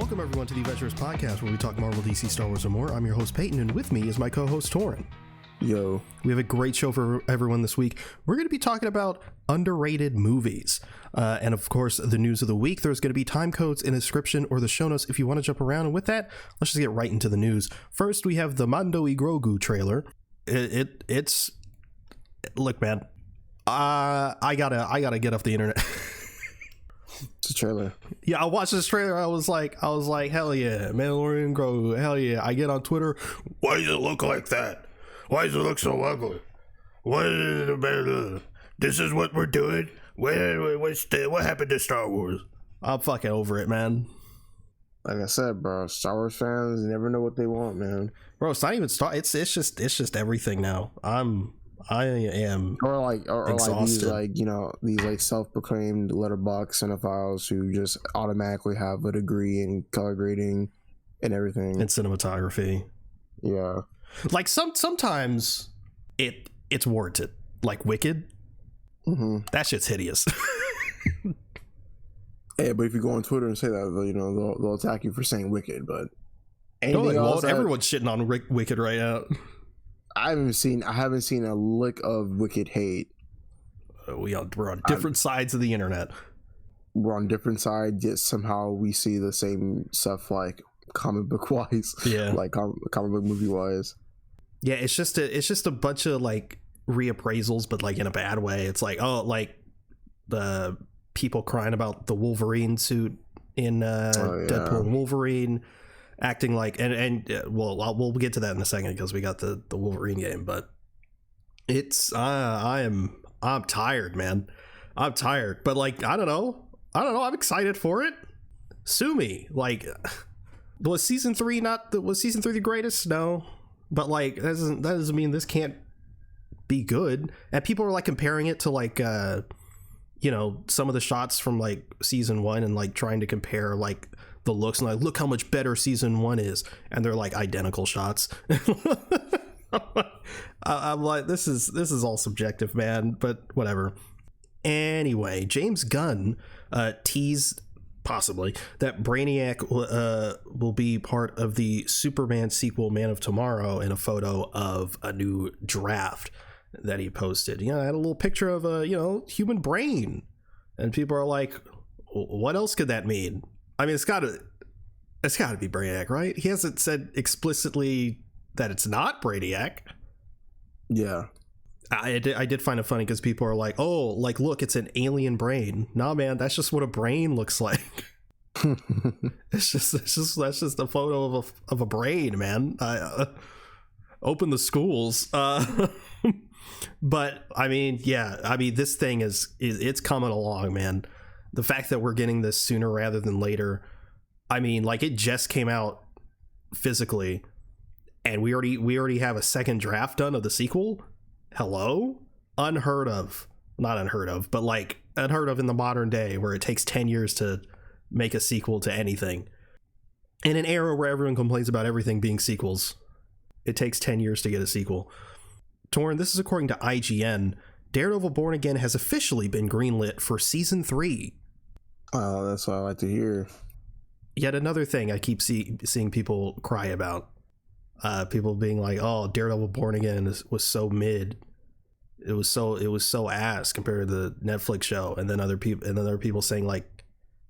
Welcome everyone to the Avengenerds podcast, where we talk Marvel, DC, Star Wars, and more. I'm your host Peyton, and with me is my co-host Torin. Yo. We have a great show for everyone this week. We're going to be talking about underrated movies. And of course, the news of the week. There's going to be time codes in the description or the show notes if you want to jump around. And with that, let's just get right into the news. First, we have the Mandalorian and Grogu trailer. It's look, man. I gotta get off the internet. It's a trailer. Yeah, I watched this trailer. I was like, hell yeah, Mandalorian and Grogu, hell yeah. I get on Twitter. Why does it look like that? Why does it look so ugly? This is what we're doing. What happened to Star Wars? I'm fucking over it, man. Like I said, bro, Star Wars fans never know what they want, man. Bro, it's not even Star. It's just everything now. I am exhausted. Like these self-proclaimed letterbox cinephiles who just automatically have a degree in color grading and everything and cinematography. Yeah, like sometimes it's warranted. Like Wicked, that shit's hideous. Yeah, but if you go on Twitter and say that, they'll attack you for saying Wicked. But everyone's shitting on Wicked right now. I haven't seen a lick of Wicked hate. We're on different sides of the internet. We're on different sides, yet somehow we see the same stuff, like comic book wise. Yeah, like comic book movie wise. Yeah, it's just a bunch of like reappraisals, but like in a bad way. It's like, oh, like the people crying about the Wolverine suit in Deadpool and Wolverine. Acting like we'll get to that in a second because we got the Wolverine game, but it's I'm tired, man. I'm tired, but like I don't know. I'm excited for it. Sue me. Like, was season 3 the greatest? No, but like that doesn't mean this can't be good. And people are like comparing it to like some of the shots from like season 1 and like trying to compare like the looks and like, look how much better season 1 is, and they're like identical shots. I'm like, this is all subjective, man, but whatever. Anyway, James Gunn teased possibly that Brainiac will be part of the Superman sequel Man of Tomorrow in a photo of a new draft that he posted. I had a little picture of a human brain, and people are like, what else could that mean? I mean, it's got to be Brainiac, right? He hasn't said explicitly that it's not Brainiac. Yeah. I did find it funny because people are like, oh, like, look, it's an alien brain. Nah, man, that's just what a brain looks like. That's just a photo of a brain, man. Open the schools. But I mean, this thing it's coming along, man. The fact that we're getting this sooner rather than later, I mean, like, it just came out physically, and we already have a second draft done of the sequel. Hello? Unheard of. Not unheard of, but like unheard of in the modern day, where it takes 10 years to make a sequel to anything. In an era where everyone complains about everything being sequels, it takes 10 years to get a sequel. Torn, this is according to IGN. Daredevil Born Again has officially been greenlit for season 3. Oh, that's what I like to hear. Yet another thing I keep seeing people cry about. People being like, "Oh, Daredevil Born Again was so mid. It was so ass compared to the Netflix show." And then other people saying like,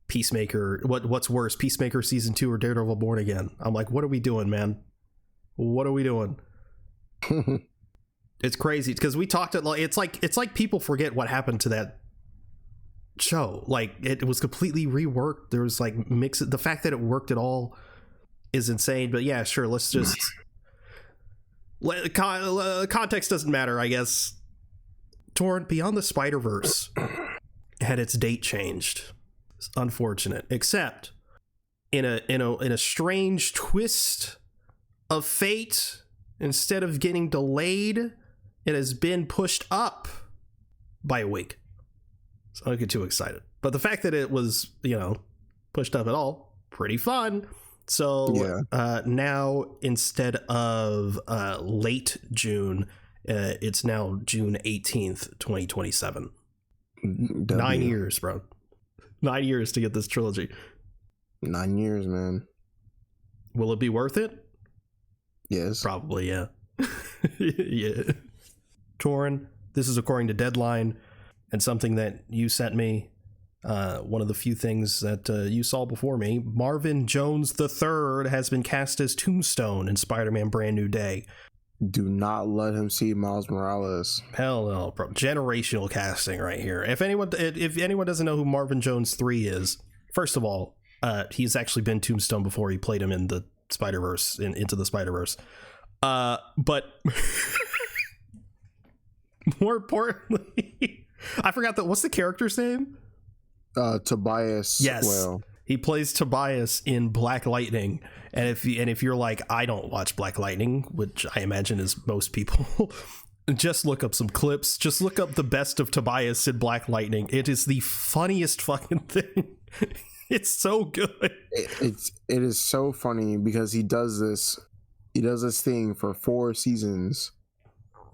"Peacemaker, what's worse, Peacemaker season 2 or Daredevil Born Again?" I'm like, "What are we doing, man? What are we doing?" It's crazy because we talked at it's like people forget what happened to that show. Like, it was completely reworked. There was like the fact that it worked at all is insane. But yeah, sure, let's just context doesn't matter, I guess. Torrent, Beyond the Spider-Verse had its date changed. It's unfortunate, except in a strange twist of fate, instead of getting delayed, it has been pushed up by a week. So I don't get too excited. But the fact that it was, pushed up at all, pretty fun. So now, instead of late June, it's now June 18th, 2027. 9 years, bro. 9 years to get this trilogy. 9 years, man. Will it be worth it? Yes. Probably, yeah. Yeah. Torin, this is according to Deadline and something that you sent me. One of the few things that you saw before me. Marvin Jones III has been cast as Tombstone in Spider-Man Brand New Day. Do not let him see Miles Morales. Hell no, bro. Generational casting right here. If anyone doesn't know who Marvin Jones 3 is, first of all, he's actually been Tombstone before. He played him in the Spider-Verse, Into the Spider-Verse. But more importantly, I forgot what's the character's name? Tobias. Yes. Well, he plays Tobias in Black Lightning. And if you're like, I don't watch Black Lightning, which I imagine is most people, just look up some clips. Just look up the best of Tobias in Black Lightning. It is the funniest fucking thing. It's so good. It is so funny because he does this thing for 4 seasons.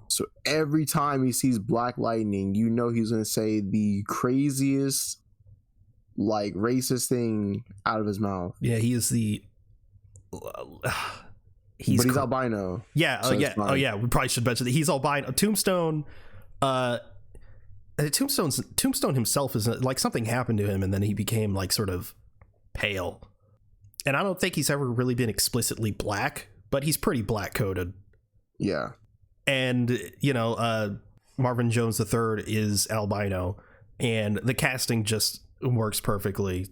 So every time he sees Black Lightning, you know he's gonna say the craziest, like, racist thing out of his mouth. Yeah, he is the. He's albino. Yeah, so yeah. We probably should mention that he's albino. Tombstone. Tombstone himself is like, something happened to him, and then he became like sort of pale. And I don't think he's ever really been explicitly black, but he's pretty black coded. Yeah. And Marvin Jones III is albino, and the casting just works perfectly.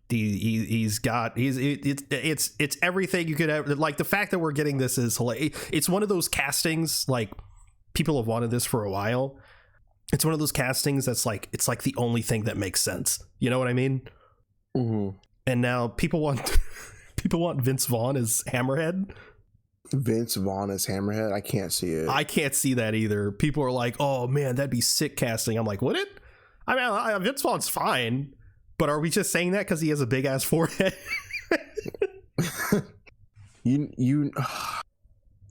It's everything you could ever like. The fact that we're getting this is hilarious. It's one of those castings, like, people have wanted this for a while. It's one of those castings that's like, it's like the only thing that makes sense. You know what I mean? Mm-hmm. And now people want Vince Vaughn as Hammerhead. Vince Vaughn as Hammerhead? I can't see it. I can't see that either. People are like, oh man, that'd be sick casting. I'm like, would it? I mean, Vince Vaughn's fine, but are we just saying that because he has a big ass forehead?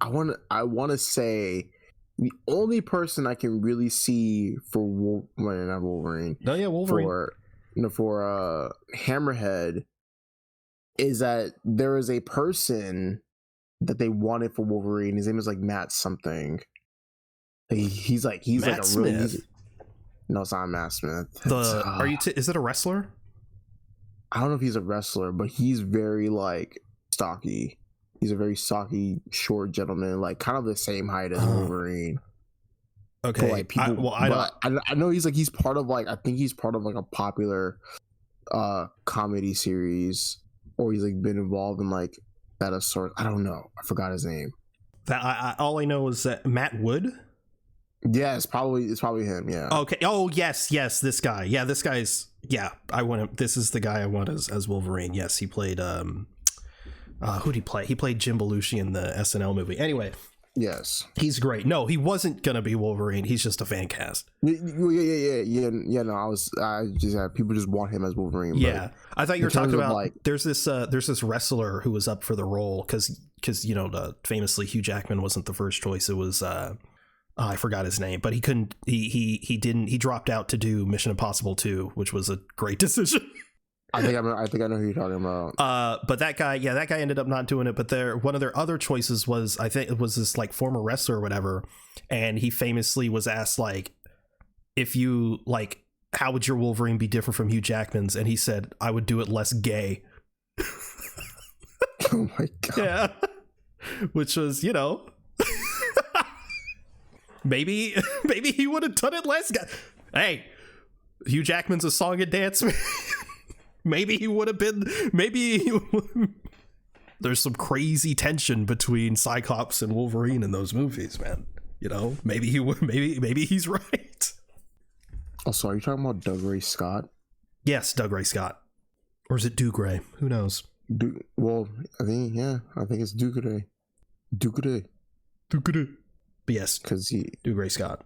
I want to say the only person I can really see for not Wolverine. No, yeah, Wolverine. For Hammerhead is that there is a person that they wanted for Wolverine. His name is like Matt something. He's Matt like a Smith. really. No, it's not Matt Smith. Is it a wrestler? I don't know if he's a wrestler, but he's very like stocky. He's a very stocky, short gentleman, like kind of the same height as Wolverine. Okay, but, like, people, I know he's part of like, I think he's part of like a popular comedy series, or he's like been involved in like that of sort. I don't know. I forgot his name. All I know is that Matt Wood. Yeah, it's probably him. Yeah. Okay. Oh yes, this guy. Yeah, this guy's. Yeah, I want him. This is the guy I want as Wolverine. Yes, he played. Who'd he play? He played Jim Belushi in the SNL movie. Anyway. Yes. He's great. No, he wasn't gonna be Wolverine. He's just a fan cast. Yeah. No, people just want him as Wolverine. Yeah, I thought you were talking about like, there's this wrestler who was up for the role because famously Hugh Jackman wasn't the first choice. It was I forgot his name, but he couldn't. He dropped out to do Mission Impossible 2, which was a great decision. I think I know who you're talking about. But that guy ended up not doing it. But one of their other choices was, I think it was this like former wrestler or whatever, and he famously was asked like, if you like, how would your Wolverine be different from Hugh Jackman's? And he said, I would do it less gay. Oh my god. Yeah, which was maybe he would have done it less gay. Hey, Hugh Jackman's a song and dance man. Maybe he would have been. There's some crazy tension between Cyclops and Wolverine in those movies, man. Maybe he would. Maybe he's right. Also, are you talking about Doug Ray Scott? Yes, Doug Ray Scott, or is it Duke Ray? Who knows? Well, I think it's Duke Ray. Duke Ray. But yes, because Duke Ray Scott.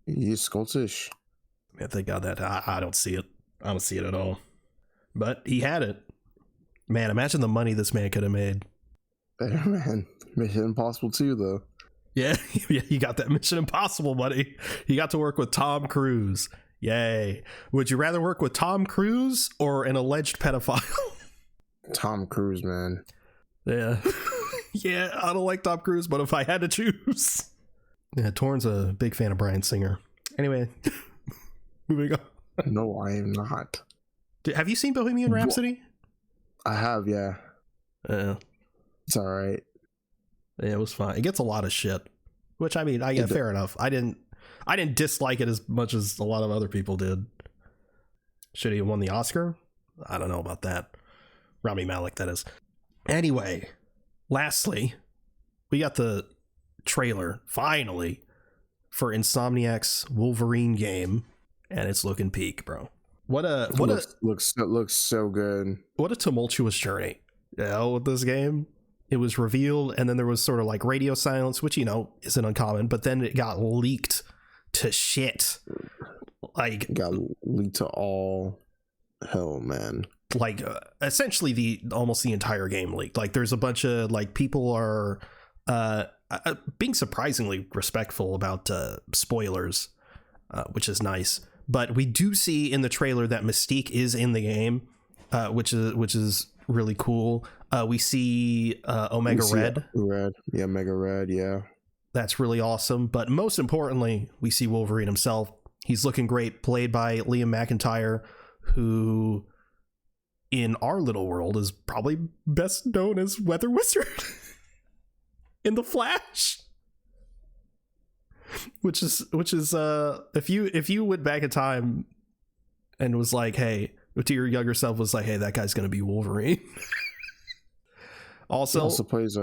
He's Scottish. Man, thank God that I don't see it. I don't see it at all. But he had it. Man, imagine the money this man could have made. Yeah, man. Mission Impossible 2, though. Yeah, he got that Mission Impossible money. He got to work with Tom Cruise. Yay. Would you rather work with Tom Cruise or an alleged pedophile? Tom Cruise, man. Yeah. Yeah, I don't like Tom Cruise, but if I had to choose. Yeah, Torn's a big fan of Bryan Singer. Anyway, moving on. No, I am not. Have you seen Bohemian Rhapsody? I have, yeah. Yeah. It's all right. Yeah, it was fine. It gets a lot of shit, which I mean, fair enough. I didn't dislike it as much as a lot of other people did. Should he have won the Oscar? I don't know about that. Rami Malek, that is. Anyway, lastly, we got the trailer finally for Insomniac's Wolverine game, and it's looking peak, bro. Looks so good. What a tumultuous journey, with this game. It was revealed, and then there was sort of like radio silence, which, isn't uncommon, but then it got leaked to shit. Like, it got leaked to all hell, man. Like, essentially almost the entire game leaked. Like, there's a bunch of, like, people are being surprisingly respectful about spoilers, which is nice. But we do see in the trailer that Mystique is in the game, which is really cool. We see Omega Red. Yeah, Omega Red, yeah. That's really awesome. But most importantly, we see Wolverine himself. He's looking great, played by Liam McIntyre, who in our little world is probably best known as Weather Wizard in The Flash. Which is if you went back in time and was like, hey, to your younger self was like, hey, that guy's gonna be Wolverine. He also plays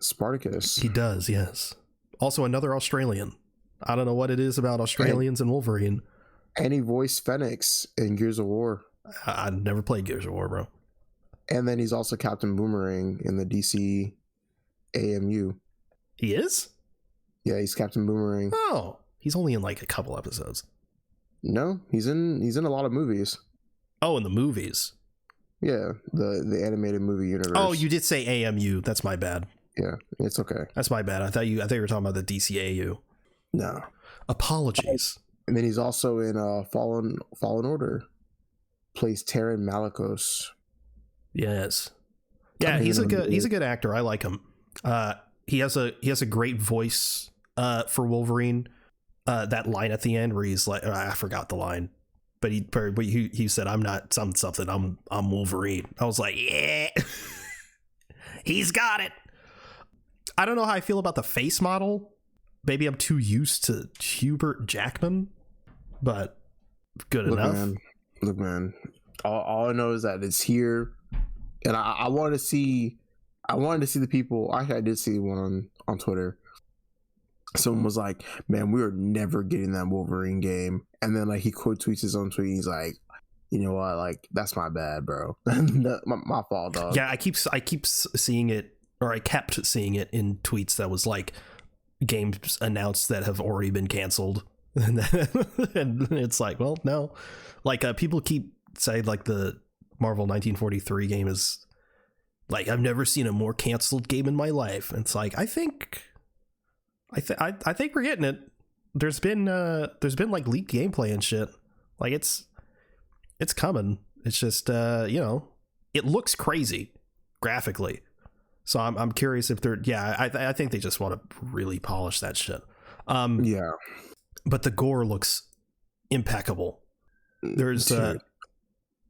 Spartacus. He does, yes. Also another Australian. I don't know what it is about Australians and Wolverine. And he voiced Phoenix in Gears of War. I never played Gears of War, bro. And then he's also Captain Boomerang in the DC AMU. He is? Yeah, he's Captain Boomerang. Oh, he's only in like a couple episodes. No, he's in a lot of movies. Oh, in the movies. Yeah, the animated movie universe. Oh, you did say AMU. That's my bad. Yeah, it's okay. That's my bad. I thought you were talking about the DCAU. No. Apologies. And then he's also in Fallen Order. Plays Terran Malicos. Yes. Yeah, he's a good actor. I like him. He has a great voice for Wolverine. That line at the end where he's like, I forgot the line, but he said, I'm not something. I'm Wolverine. I was like, yeah, he's got it. I don't know how I feel about the face model. Maybe I'm too used to Hubert Jackman, but good enough. Look, man. All I know is that it's here, and I wanted to see the people. Actually, I did see one on Twitter. Someone was like, "Man, we are never getting that Wolverine game," and then like he quote tweets his own tweet. He's like, "You know what? Like that's my bad, bro. my fault, dog." Yeah, I keep seeing it, or I kept seeing it in tweets that was like games announced that have already been canceled, and it's like, well, no, like people keep saying like the Marvel 1943 game is like, I've never seen a more canceled game in my life. And it's like, I think we're getting it. There's been like leaked gameplay and shit. Like it's coming. It's just it looks crazy graphically. So I'm curious if they're I think they just want to really polish that shit. Yeah. But the gore looks impeccable. There's the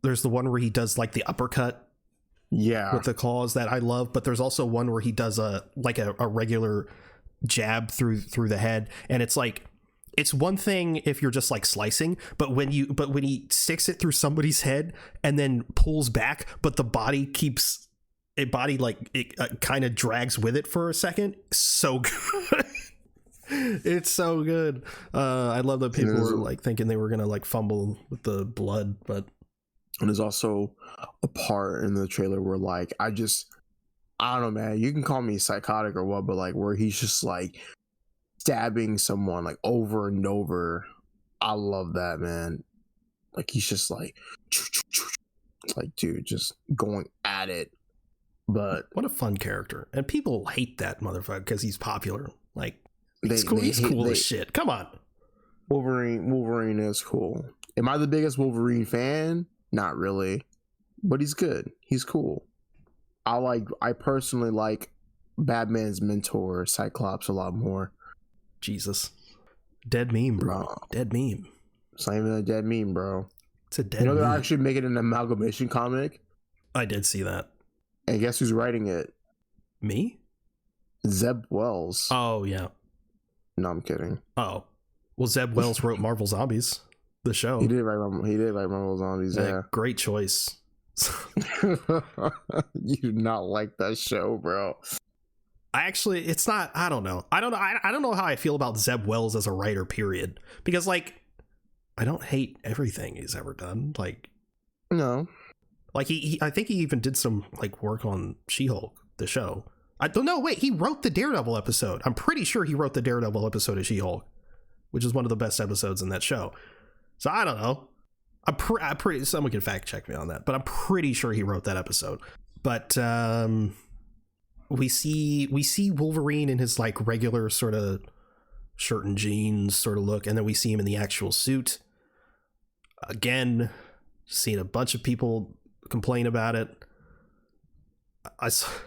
one where he does like the uppercut. Yeah. With the claws that I love, but there's also one where he does a regular jab through the head, and it's like, it's one thing if you're just like slicing, but when he sticks it through somebody's head and then pulls back, but the body keeps kind of drags with it for a second. So good. It's so good. I love that people were like thinking they were gonna like fumble with the blood, but. And there's also a part in the trailer where like I don't know, man, you can call me psychotic or what, but like where he's just like stabbing someone like over and over. I love that, man. Like he's just like dude, just going at it. But what a fun character. And people hate that motherfucker because he's popular. Like he's cool as shit. Come on. Wolverine is cool. Am I the biggest Wolverine fan? Not really, but he's good. He's cool. I personally like Batman's mentor, Cyclops, a lot more. Jesus. Dead meme, bro. No, Dead meme. it's not even a dead meme, bro. It's a dead They're meme. actually making an amalgamation comic. I did see that. And guess who's writing it? Me? Zeb Wells. Oh, yeah. No, I'm kidding. Oh. Well, Zeb Wells wrote Marvel Zombies, the show. He did write Marvel Zombies, yeah. Great choice. You do not like that show, bro. It's not, I don't know. I don't know how I feel about Zeb Wells as a writer, period. Because, like, I don't hate everything he's ever done. Like, no. Like, I think he even did some, like, work on She-Hulk, the show. I don't know. Wait, he wrote the Daredevil episode. I'm pretty sure he wrote the Daredevil episode of She-Hulk, which is one of the best episodes in that show. So I don't know. I'm pretty. Someone can fact check me on that, but I'm pretty sure he wrote that episode. But we see Wolverine in his like regular sort of shirt and jeans sort of look, and then we see him in the actual suit. Again, seen a bunch of people complain about it. I saw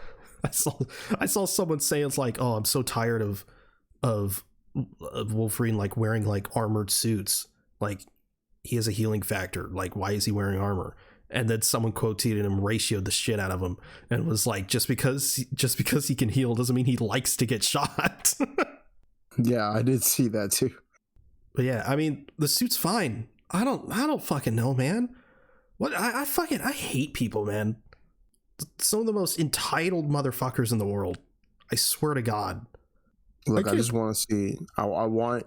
someone say it's like, oh, I'm so tired of Wolverine like wearing like armored suits. Like, he has a healing factor. Like, why is he wearing armor? And then someone quoted him, ratioed the shit out of him, and was like, just because he can heal doesn't mean he likes to get shot. Yeah, I did see that too. But yeah, I mean, the suit's fine. I don't fucking know, man. What I hate people, man. Some of the most entitled motherfuckers in the world. I swear to God. Look, I just want to see. I want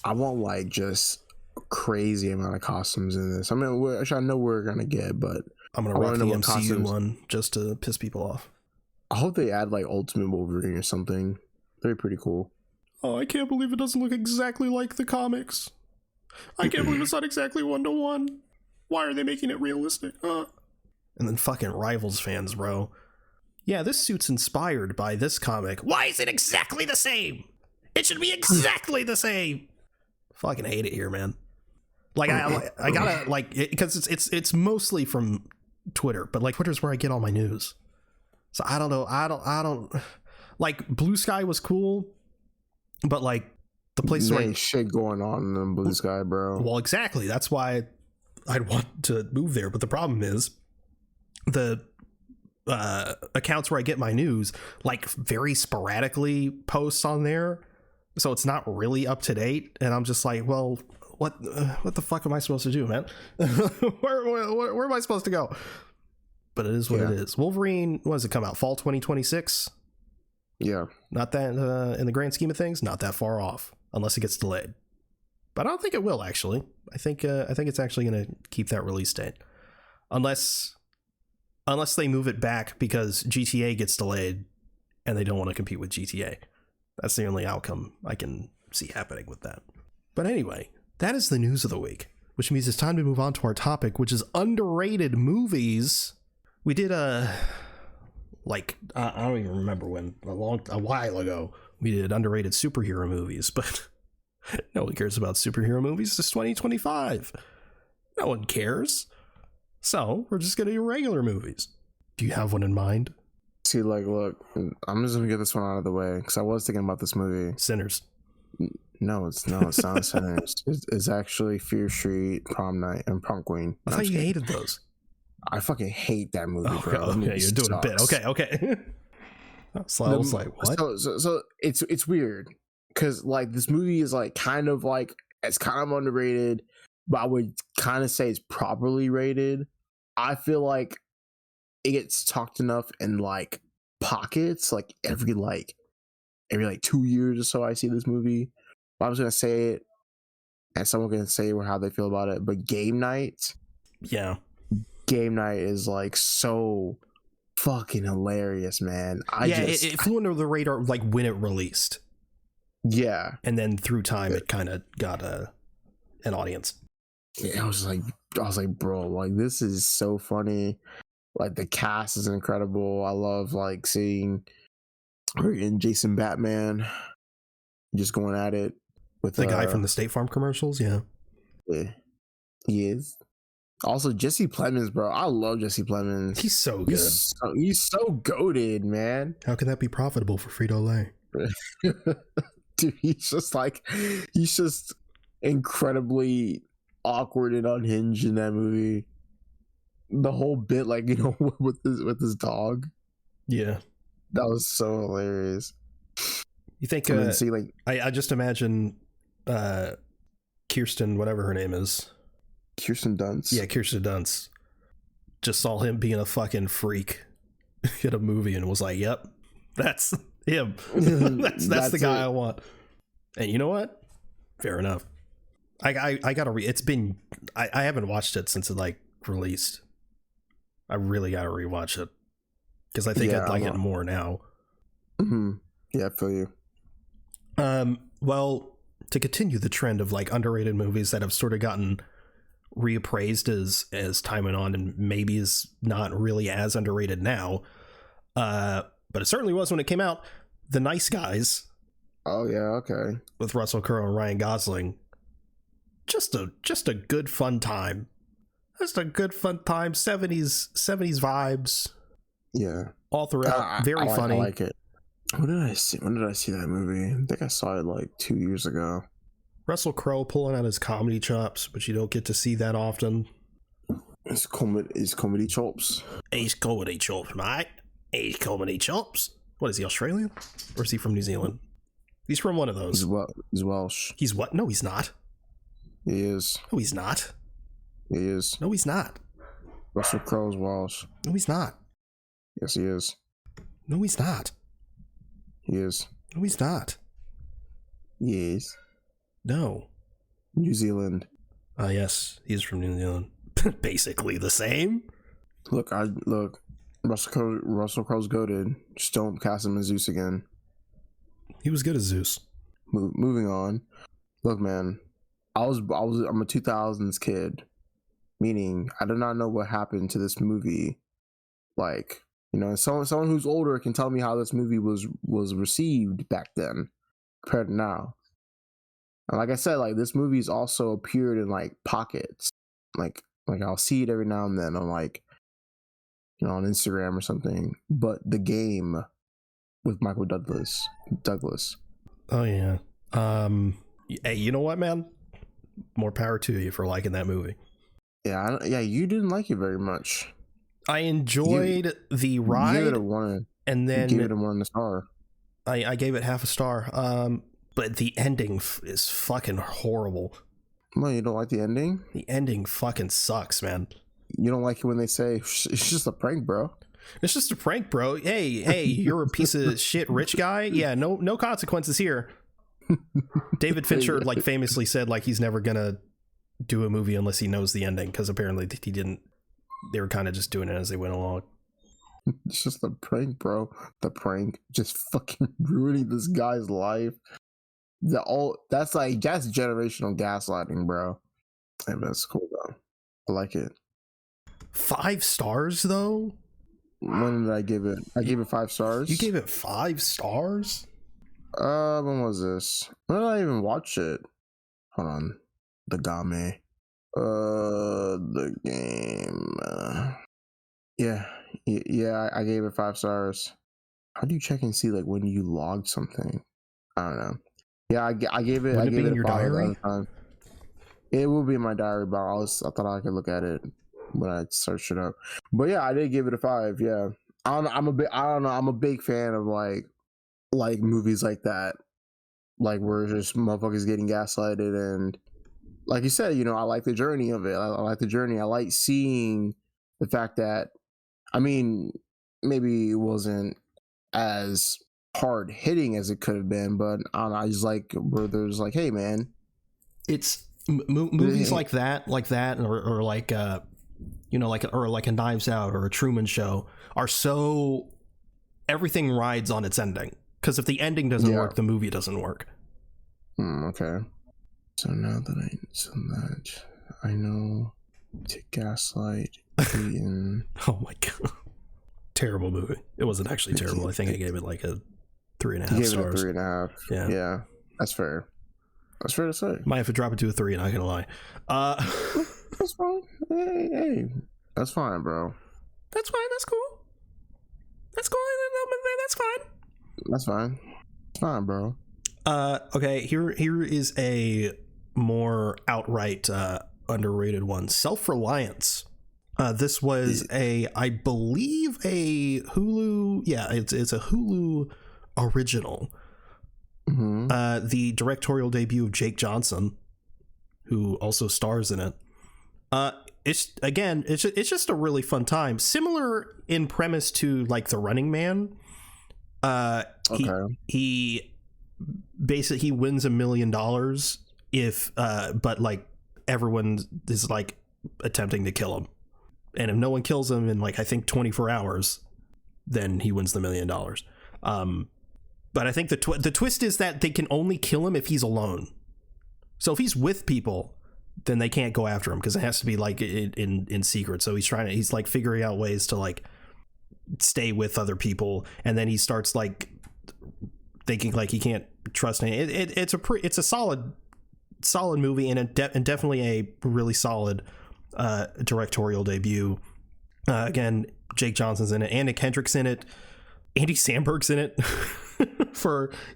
like just a crazy amount of costumes in this. I mean, I know we're gonna get, but I'm gonna rock the MCU one just to piss people off. I hope they add like Ultimate Wolverine or something. They're pretty cool. Oh, I can't believe it doesn't look exactly like the comics. I can't believe it's not exactly 1-to-1. Why are they making it realistic? And then fucking Rivals fans, bro. Yeah, this suit's inspired by this comic. Why is it exactly the same? It should be exactly the same. Fucking hate it here, man. Like, I gotta, like, because it's mostly from Twitter, but like Twitter's where I get all my news. So I don't know. I don't like, Blue Sky was cool, but like the place where ain't shit going on in Blue Sky, bro. Well, exactly. That's why I'd want to move there. But the problem is the accounts where I get my news like very sporadically posts on there, so it's not really up to date. And I'm just like, well, what the fuck am I supposed to do, man? where am I supposed to go? But it is what it is. Wolverine, when does it come out? Fall 2026. Yeah, not that in the grand scheme of things, not that far off, unless it gets delayed. But I don't think it will, actually. I think it's actually going to keep that release date, unless they move it back because GTA gets delayed and they don't want to compete with GTA. That's the only outcome I can see happening with that. But anyway, that is the news of the week, which means it's time to move on to our topic, which is underrated movies. We did I don't even remember when, a while ago, we did underrated superhero movies, but no one cares about superhero movies. It's 2025. No one cares. So we're just going to do regular movies. Do you have one in mind? See, like, look, I'm just going to get this one out of the way because I was thinking about this movie. Sinners. No, it's not Sinners. It's actually Fear Street, Prom Night, and Prom Queen. I thought you hated those. I fucking hate that movie, bro. Okay, you're doing a bit. Okay. So I was like, what? So it's weird because like this movie is like kind of like it's kind of underrated, but I would kind of say it's properly rated. I feel like it gets talked enough in like pockets, like every 2 years or so. I see this movie. I was gonna say it, and someone can say how they feel about it. But Game Night, Game Night is like so fucking hilarious, man. It flew under the radar like when it released. Yeah, and then through time, it kind of got an audience. Yeah, I was like, bro, like this is so funny. Like the cast is incredible. I love like seeing Jason Batman just going at it with the guy from the State Farm commercials. Yeah, he is. Also, Jesse Plemons, bro. I love Jesse Plemons. He's so good. He's so goated, man. How can that be profitable for Frito-Lay? Dude, he's just incredibly awkward and unhinged in that movie. The whole bit, like, you know, with his dog. Yeah, that was so hilarious. You think? See, like, I just imagine Kirsten, whatever her name is. Kirsten Dunst. Yeah, Kirsten Dunst. Just saw him being a fucking freak in a movie and was like, "Yep, that's him. that's the guy I want." And you know what? Fair enough. I gotta it's been I haven't watched it since it like released. I really gotta rewatch it because I think I'd like it more now. Mm-hmm. Yeah, I feel you. Well, to continue the trend of like underrated movies that have sort of gotten reappraised as time went on and maybe is not really as underrated now, but it certainly was when it came out. The Nice Guys. Oh yeah, okay. With Russell Crowe and Ryan Gosling. Just a good fun time. Just a good fun time. 70s vibes. Yeah. All throughout. Very funny. I like it. When did I see that movie? I think I saw it like 2 years ago. Russell Crowe pulling out his comedy chops, but you don't get to see that often. His comedy chops. He's comedy chops, mate. He's comedy chops. What is he, Australian? Or is he from New Zealand? He's from one of those. He's Welsh. He's what? No, he's not. He is. No, he's not. He is. No, he's not. Russell Crowe's Welsh. No, he's not. Yes, he is. No, he's not. He is. No, he's not. Yes. No. New Zealand. Yes, he's from New Zealand. Basically the same. Look. Russell Crowe's goated. Just don't cast him as Zeus again. He was good as Zeus. Moving on. Look, man. I'm a 2000s kid, meaning I do not know what happened to this movie. Like, you know, someone who's older can tell me how this movie was received back then compared to now. And like I said, like, this movie's also appeared in like pockets. Like I'll see it every now and then on, like, you know, on Instagram or something. But The Game with Michael Douglas. Oh yeah. Hey, you know what, man? More power to you for liking that movie. Yeah, you didn't like it very much. I enjoyed the ride. You gave it a 1, and then you gave it a 1 star. I gave it half a star. But the ending is fucking horrible. Well, you don't like the ending? The ending fucking sucks, man. You don't like it when they say it's just a prank, bro. It's just a prank, bro. Hey, you're a piece of shit rich guy. Yeah, no consequences here. David Fincher like famously said like he's never gonna do a movie unless he knows the ending, because apparently he didn't. They were kind of just doing it as they went along. It's just a prank, bro. The prank just fucking ruining this guy's life. That's generational gaslighting, bro. Hey, man, it's cool though. I like it. 5 stars though. When did I give it? I gave it 5 stars. You gave it 5 stars? When was this? When did I even watch it? Hold on. The Game. The Game. Yeah, I gave it 5 stars. How do you check and see like when you logged something? I don't know. Yeah, I gave it. I gave it a 5. It will be in my diary, but I thought I could look at it when I searched it up. But yeah, I did give it a 5. Yeah, I'm a big fan of like movies like that, like where just motherfuckers getting gaslighted, and like you said, you know, I like the journey of it. I like the journey. I like seeing the fact that, I mean, maybe it wasn't as hard hitting as it could have been, but I just like where there's like, hey man, it's movies like that, or like you know, like a Knives Out or a Truman Show are so everything rides on its ending. Because if the ending doesn't work, the movie doesn't work. Okay. So now that I know to gaslight Peyton. Oh my god. Terrible movie. It wasn't actually terrible. I think I gave it like a 3.5 stars. It a 3.5. Yeah. That's fair. That's fair to say. Might have to drop it to a 3, not gonna lie. That's fine. Hey, that's fine, bro. That's fine. That's cool. That's cool. That's fine. That's fine. It's fine, bro. Okay. Here is a more outright underrated one. Self-Reliance. This was I believe a Hulu. Yeah, it's a Hulu original. Mm-hmm. The directorial debut of Jake Johnson, who also stars in it. It's just a really fun time. Similar in premise to like The Running Man. He basically he wins $1 million if but like everyone is like attempting to kill him, and if no one kills him in like I think 24 hours, then he wins the $1 million. But I think the twist is that they can only kill him if he's alone. So if he's with people, then they can't go after him because it has to be like in secret. So he's like figuring out ways to like stay with other people, and then he starts like thinking like he can't trust any. It's a solid movie, and definitely a really solid directorial debut. Again, Jake Johnson's in it, Anna Kendrick's in it, Andy Samberg's in it.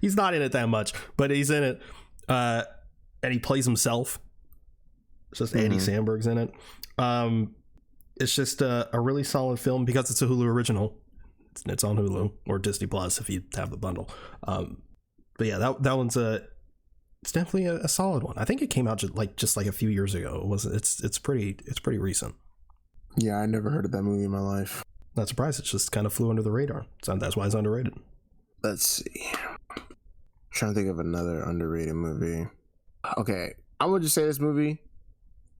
He's not in it that much, but he's in it, and he plays himself. It's just Andy Samberg's in it. It's just a really solid film because it's a Hulu original. It's on Hulu or Disney Plus if you have the bundle. But yeah, that one's it's definitely a solid one. I think it came out just like a few years ago. It's pretty recent. Yeah, I never heard of that movie in my life. Not surprised. It just kind of flew under the radar. So that's why it's underrated. Let's see. I'm trying to think of another underrated movie. Okay, I'm gonna just say this movie,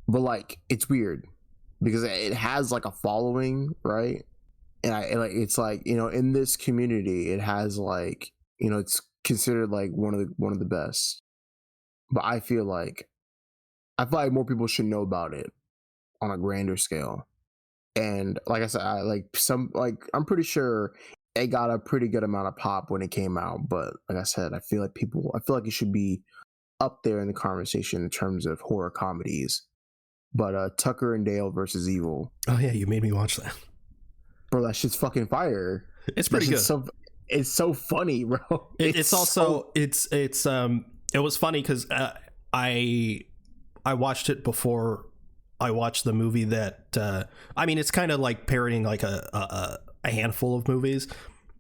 but like it's weird because it has like a following, right? And it's like, you know, in this community, it has like, you know, it's considered like one of the best. But I feel like more people should know about it on a grander scale. And like I said, I'm pretty sure it got a pretty good amount of pop when it came out. But like I said, I feel like it should be up there in the conversation in terms of horror comedies. But Tucker and Dale versus Evil. Oh yeah, you made me watch that. Bro, that shit's fucking fire. It's pretty good. It's so funny, bro. It was funny because I watched it before I watched the movie that I mean, it's kind of like parodying like a handful of movies,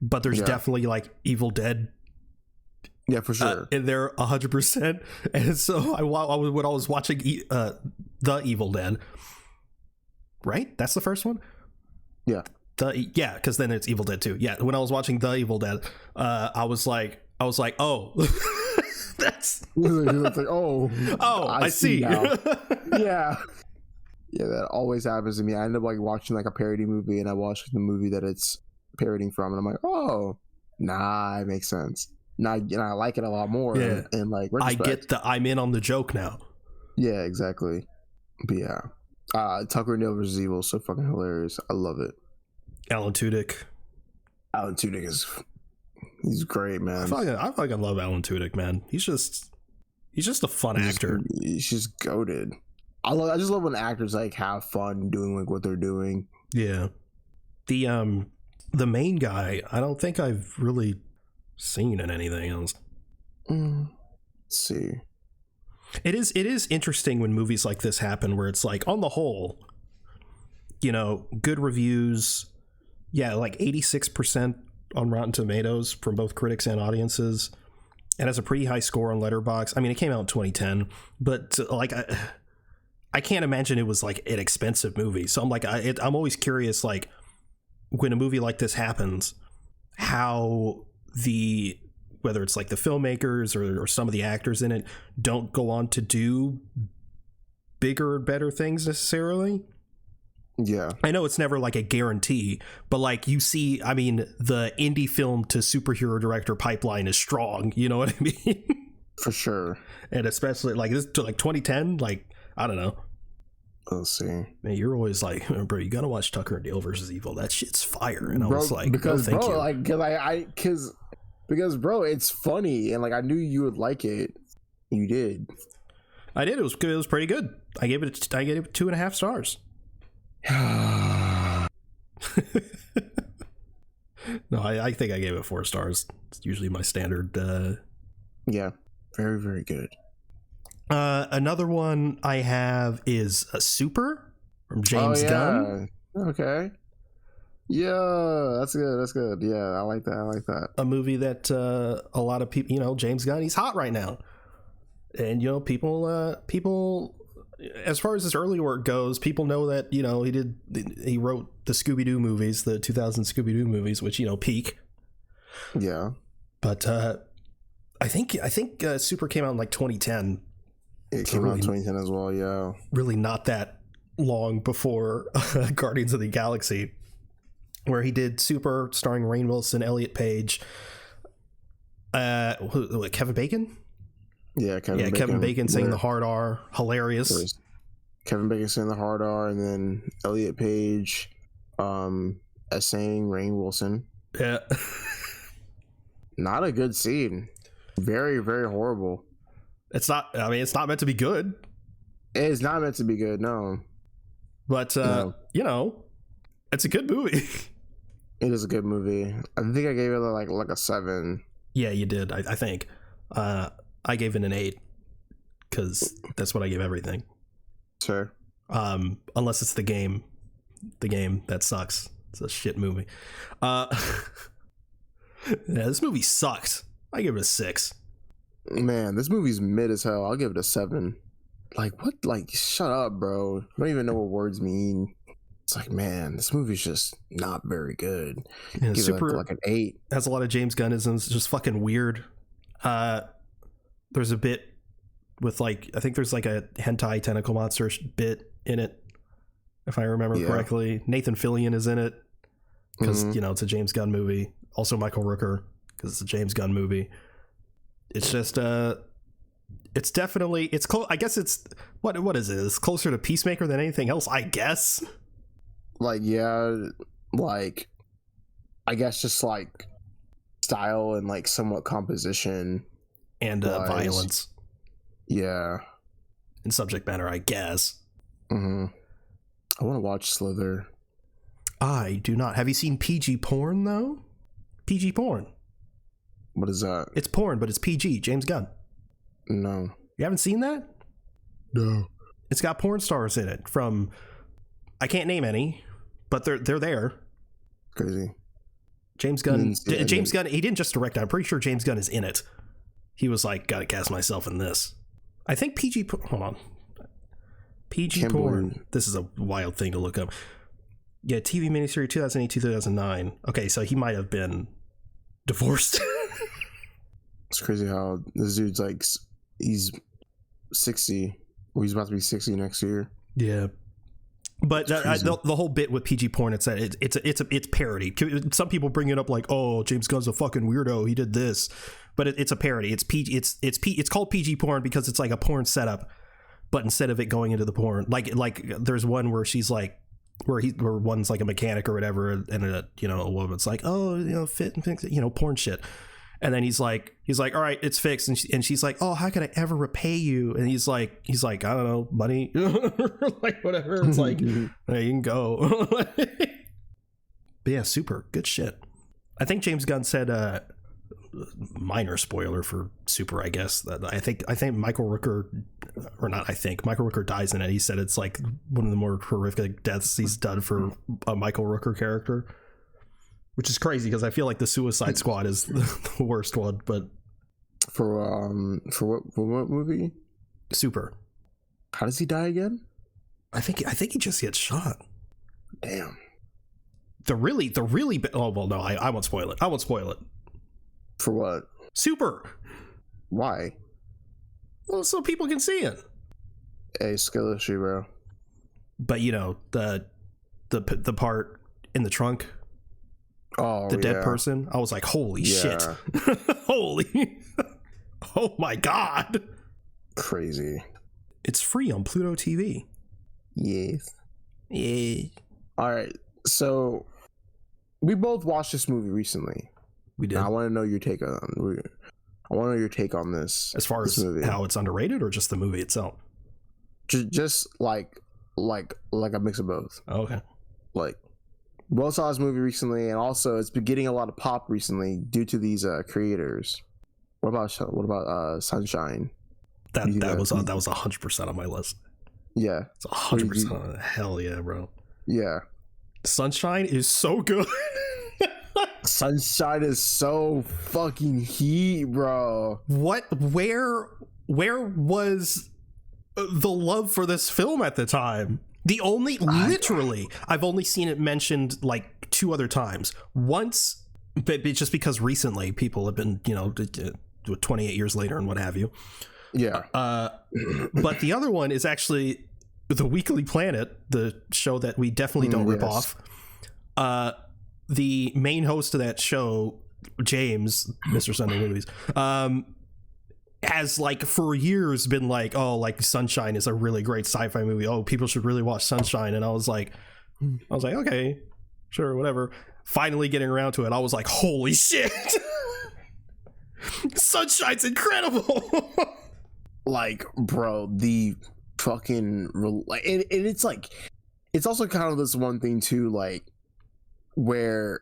but there's definitely like Evil Dead. Yeah, for sure. In there 100%. And so when I was watching The Evil Dead, right? That's the first one? Yeah. Because then it's Evil Dead 2. Yeah, when I was watching The Evil Dead, I was like, oh, that's like, oh, I see. Now. Yeah, that always happens to me. I end up like watching like a parody movie, and I watch the movie that it's parodying from, and I'm like, oh, nah, it makes sense. Now, you know, I like it a lot more. Yeah. And like, retrospect. I'm in on the joke now. Yeah, exactly. But yeah, Tucker and Dale vs. Evil is so fucking hilarious. I love it. Alan Tudyk he's great, man. I fucking love Alan Tudyk, man. He's just a fun actor. He's just goated. I just love when actors like have fun doing like what they're doing. Yeah. The main guy, I don't think I've really seen in anything else. Let's see. It is interesting when movies like this happen where it's like on the whole, you know, good reviews. Yeah, like 86% on Rotten Tomatoes from both critics and audiences. And has a pretty high score on Letterboxd. I mean, it came out in 2010, but like I can't imagine it was like an expensive movie. So I'm like, I'm always curious, like when a movie like this happens, how whether it's like the filmmakers or some of the actors in it don't go on to do bigger, better things necessarily. Yeah, I know it's never like a guarantee, but like you see, I mean, the indie film to superhero director pipeline is strong. You know what I mean? For sure. And especially like this to like 2010, like, I don't know. Let's see. Man, you're always like, bro, you gotta watch Tucker and Dale versus Evil. That shit's fire. And I was like, because thank you. Like, because bro, it's funny, and like I knew you would like it. You did. I did. It was good. It was pretty good. I gave it 2.5 stars. No, I think I gave it 4 stars. It's usually my standard. Yeah, very, very good. Another one I have is Super from James Gunn. Okay. Yeah, that's good. That's good. Yeah, I like that. I like that. A movie that a lot of people, James Gunn, he's hot right now. And, people, as far as his early work goes, people know that, he wrote the Scooby-Doo movies, the 2000 Scooby-Doo movies, which, peak. Yeah. But I think Super came out in like 2010. It came out in 2010 as well, yeah. Really not that long before Guardians of the Galaxy, where he did Super starring Rainn Wilson, Elliot Page, Kevin Bacon? Yeah, Kevin Bacon saying the hard R. Hilarious. Kevin Bacon saying the hard R, and then Elliot Page essaying Rainn Wilson. Yeah. Not a good scene. Very, very horrible. It's not meant to be good. It is not meant to be good, no. But, it's a good movie. It is a good movie. I think I gave it like a 7. Yeah, you did, I think. I gave it an 8 because that's what I give everything. Sure. Unless it's the game. The game that sucks. It's a shit movie. Yeah, this movie sucked. I give it a 6. Man, this movie's mid as hell. I'll give it a 7. Like, what? Like, shut up, bro. I don't even know what words mean. It's like, man, this movie's just not very good. Yeah, give Super it like an 8. Has a lot of James Gunnisms. Just fucking weird. There's a bit with I think there's like a hentai tentacle monster bit in it, if I remember correctly. Nathan Fillion is in it because it's a James Gunn movie. Also Michael Rooker because it's a James Gunn movie. It's just it's definitely close. I guess it's what is it? It's closer to Peacemaker than anything else, I guess. I guess just like style and like somewhat composition and violence. Yeah. And subject matter, I guess. I want to watch Slither. I do not. Have you seen PG porn though? PG porn. What is that? It's porn, but it's PG. James Gunn. No. You haven't seen that? No. It's got porn stars in it from, I can't name any, but they're there. Crazy. James Gunn. James Gunn. He didn't just direct it. I'm pretty sure James Gunn is in it. He was like, gotta cast myself in this. I think PG. Hold on. PG porn. This is a wild thing to look up. Yeah, TV miniseries 2008 2009. Okay, so he might have been divorced. It's crazy how this dude's like, he's 60. Well, he's about to be 60 next year. Yeah. But the whole bit with PG porn, it's that it's parody. Some people bring it up like, oh, James Gunn's a fucking weirdo. He did this, but it's a parody. It's called PG porn because it's like a porn setup, but instead of it going into the porn, like there's one where she's like, where one's like a mechanic or whatever, and a woman's like, oh, fit and fix, porn shit. And then he's like, all right, it's fixed. And she's like, oh, how could I ever repay you? And he's like, I don't know, money, like whatever. It's like, hey, you can go. But yeah, Super good shit. I think James Gunn said, minor spoiler for Super, I guess. That I think Michael Rooker, or not, Michael Rooker dies in it. He said it's like one of the more horrific deaths he's done for a Michael Rooker character. Which is crazy because I feel like the Suicide Squad is the worst one, but for what movie? Super. How does he die again? I think he just gets shot. Damn. The really oh well, no, I won't spoil it. I won't spoil it. For what? Super. Why? Well, so people can see it. Hey, skill issue, bro. But the part in the trunk. Oh, the dead person. I was like, holy shit. Holy. Oh my God. Crazy. It's free on Pluto TV. Yes. Yeah. All right. So we both watched this movie recently. We did. Now, I want to know your take on this. As far as movie. how it's underrated or just the movie itself? just like a mix of both. Okay. Like, well, saw this movie recently, and also it's been getting a lot of pop recently due to these creators. What about Sunshine? That was 100% on my list. Yeah, it's 100%. Hell yeah, bro. Yeah, Sunshine is so good. Sunshine is so fucking heat, bro. Where was the love for this film at the time? Literally, I've only seen it mentioned like 2 other times. Once, but just because recently people have been, 28 years later and what have you. Yeah. But the other one is actually The Weekly Planet, the show that we definitely don't rip off. The main host of that show, James, Mr. Sunday Movies, has like for years been like, oh, like Sunshine is a really great sci-fi movie. Oh, people should really watch Sunshine. And I was like, okay, sure, whatever. Finally getting around to it, I was like, holy shit. Sunshine's incredible. Like, bro, the fucking and it's like, it's also kind of this one thing too, like, where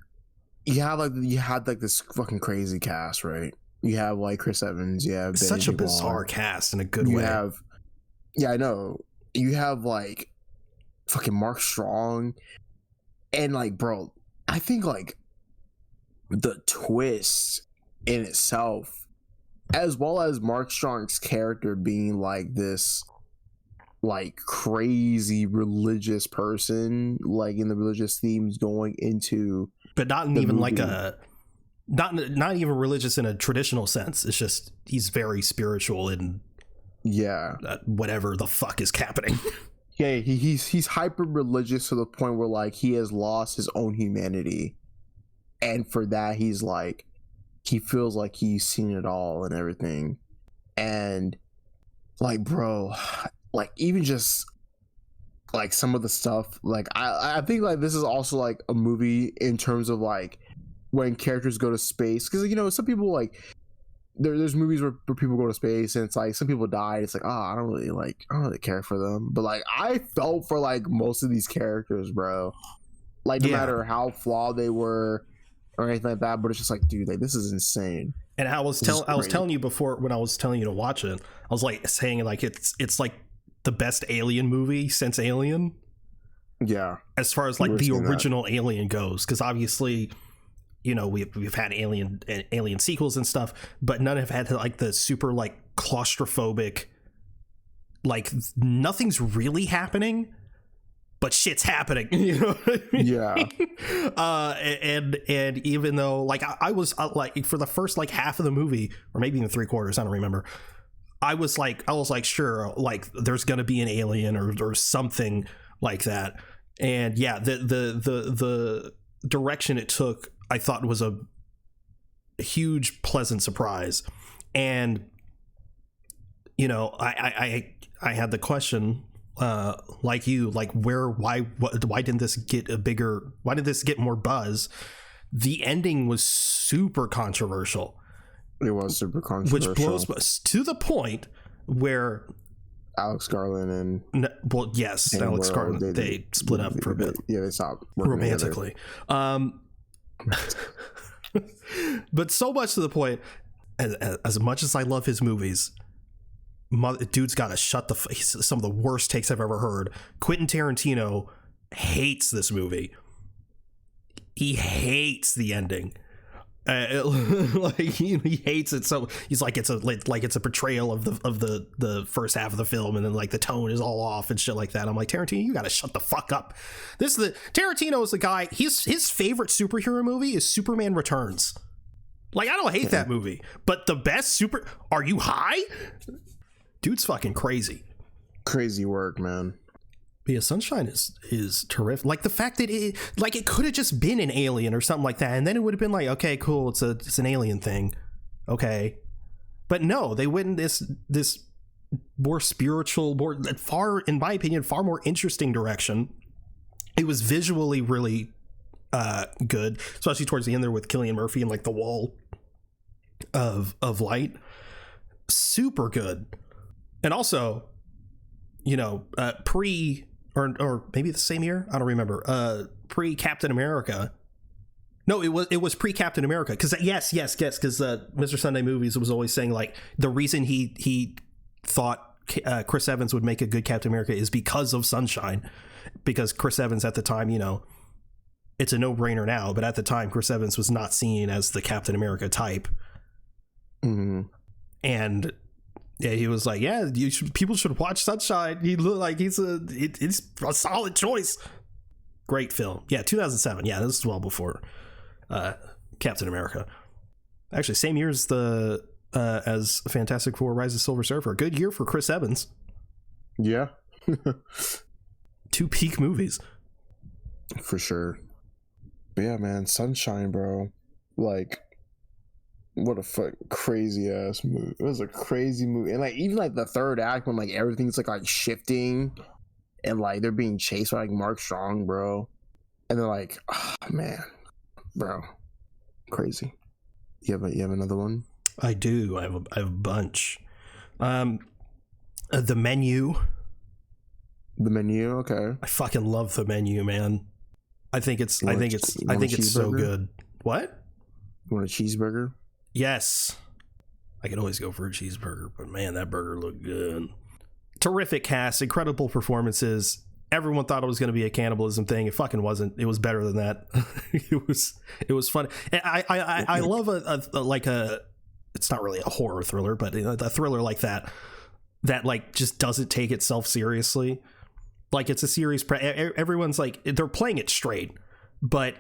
you had this fucking crazy cast, right? You have like Chris Evans, it's such a bizarre cast in a good way. I know. You have like fucking Mark Strong, and like, bro, I think like the twist in itself, as well as Mark Strong's character being like this like crazy religious person, like in the religious themes going into, but not even movie. Like a not even religious in a traditional sense. It's just he's very spiritual and whatever the fuck is happening. Yeah, he's hyper religious to the point where like he has lost his own humanity, and for that he's like, he feels like he's seen it all and everything. And like, bro, like even just like some of the stuff, like I think like this is also like a movie in terms of like when characters go to space, because some people like there's movies where people go to space and it's like some people die, it's like, oh, I don't really care for them, but like I felt for like most of these characters, bro, like no matter how flawed they were or anything like that, but it's just like, dude, like this is insane. And I was telling you before when I was telling you to watch it, I was like saying like it's like the best Alien movie since Alien. Yeah. As far as like the original Alien goes, because obviously, we've had Alien sequels and stuff, but none have had like the super like claustrophobic, like nothing's really happening, but shit's happening. You know what I mean? Yeah. And even though like I was like for the first like half of the movie, or maybe even 3/4, I don't remember. I was like, sure, like there's gonna be an alien or something like that. And yeah, the direction it took, I thought was a huge pleasant surprise. And I had the question, like you, like why didn't this get more buzz? The ending was super controversial. It was super controversial, which blows to the point where Alex Garland and Alex Garland, they split up for a bit. Yeah, they stopped romantically. But so much to the point, as much as I love his movies, dude's got to shut the some of the worst takes I've ever heard. Quentin Tarantino hates this movie. He hates the ending. Like he hates it, so he's like it's a portrayal of the first half of the film, and then like the tone is all off and shit like that. I'm like, Tarantino, you gotta shut the fuck up. Tarantino is the guy. His favorite superhero movie is Superman Returns. Like, I don't hate that movie, but the best are you high? Dude's fucking crazy. Crazy work, man. But yeah, Sunshine is terrific. Like the fact that it could have just been an alien or something like that, and then it would have been like, okay, cool, it's an alien thing, okay. But no, they went in this more spiritual, more far, in my opinion, far more interesting direction. It was visually really good, especially towards the end there with Cillian Murphy and like the wall of light. Super good. And also, pre or maybe the same year, I don't remember, pre Captain America. No, it was pre Captain America, because yes, because Mr. Sunday Movies was always saying like the reason he thought Chris Evans would make a good Captain America is because of Sunshine, because Chris Evans at the time, it's a no-brainer now, but at the time Chris Evans was not seen as the Captain America type. Mm-hmm. And yeah, he was like, yeah, people should watch Sunshine. He looked like it's a solid choice. Great film. Yeah, 2007. Yeah, this is well before Captain America. Actually, same year as as Fantastic Four: Rise of Silver Surfer. Good year for Chris Evans. Yeah. 2 peak movies. For sure. But yeah, man, Sunshine, bro. Like, what a crazy ass movie. It was a crazy movie. And like even like the third act when like everything's like shifting and like they're being chased by like Mark Strong, bro. And they're like, oh man, bro. Crazy. You have another one? I do. I have a bunch. The Menu. The Menu, okay. I fucking love The Menu, man. I think it's so good. What? You want a cheeseburger? Yes. I could always go for a cheeseburger, but man, that burger looked good. Terrific cast, incredible performances. Everyone thought it was going to be a cannibalism thing. It fucking wasn't. It was better than that. It was fun. And I love a it's not really a horror thriller, but a thriller like that like just doesn't take itself seriously. Like it's a serious everyone's like, they're playing it straight, but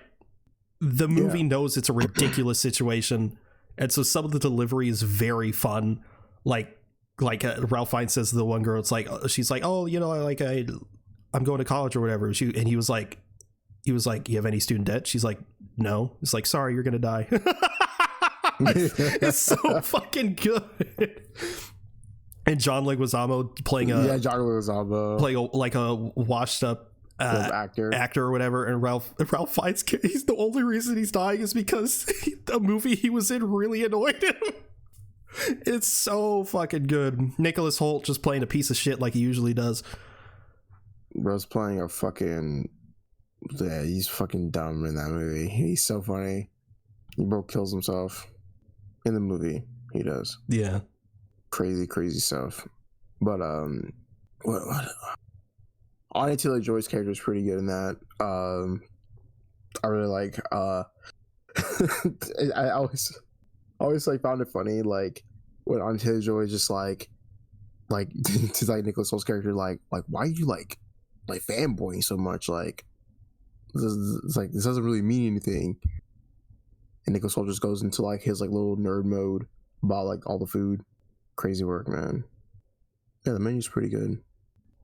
the movie knows it's a ridiculous situation, and so some of the delivery is very fun. Like Ralph Fiennes says to the one girl, it's like, she's like, oh, I'm going to college or whatever. And he was like, you have any student debt? She's like, no. It's like, sorry, you're gonna die. It's so fucking good. And John Leguizamo playing playing a washed up actor or whatever, and Ralph Fiennes, he's the only reason he's dying is because the movie he was in really annoyed him. It's so fucking good. Nicholas Hoult just playing a piece of shit like he usually does. Bro's playing a fucking he's fucking dumb in that movie. He's so funny. Bro kills himself in the movie. He does. Yeah. Crazy stuff. But what Anya Taylor-Joy's character is pretty good in that. I really like I always like found it funny like when Anya Taylor-Joy is just like to like Nicholas Holt's character like why are you like fanboying so much, like it's like this doesn't really mean anything. And Nicholas Hoult just goes into like his like little nerd mode about like all the food. Crazy work, man. Yeah, the Menu's pretty good.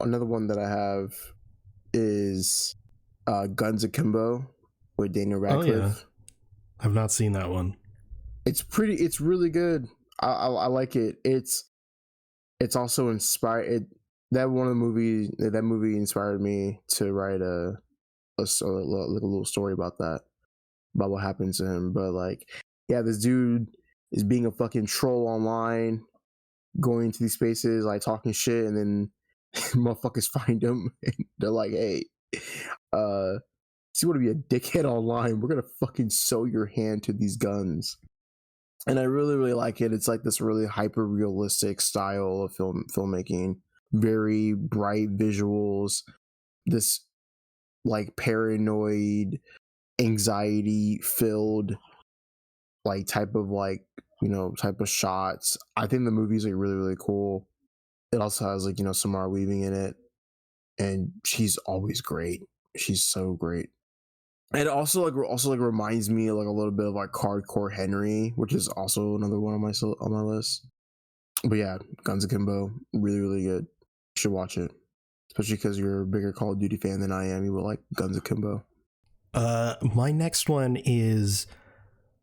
Another one that I have is Guns Akimbo with Daniel Radcliffe. Oh, yeah. I've not seen that one. It's really good. I like it. It's also inspired. That movie inspired me to write a little story about what happened to him. But like, yeah, this dude is being a fucking troll online, going to these spaces, like talking shit, and then motherfuckers find him and they're like, hey, you want to be a dickhead online, we're gonna fucking sew your hand to these guns. And I really, really like it. It's like this really hyper realistic style of filmmaking, very bright visuals, this like paranoid, anxiety filled like type of shots. I think the movie's like really, really cool. It also has like, Samara Weaving in it, and she's always great. She's so great. And it also reminds me like a little bit of like Hardcore Henry, which is also another one on my list. But yeah, Guns Akimbo, really, really good. You should watch it, especially because you're a bigger Call of Duty fan than I am. You will like Guns Akimbo. My next one is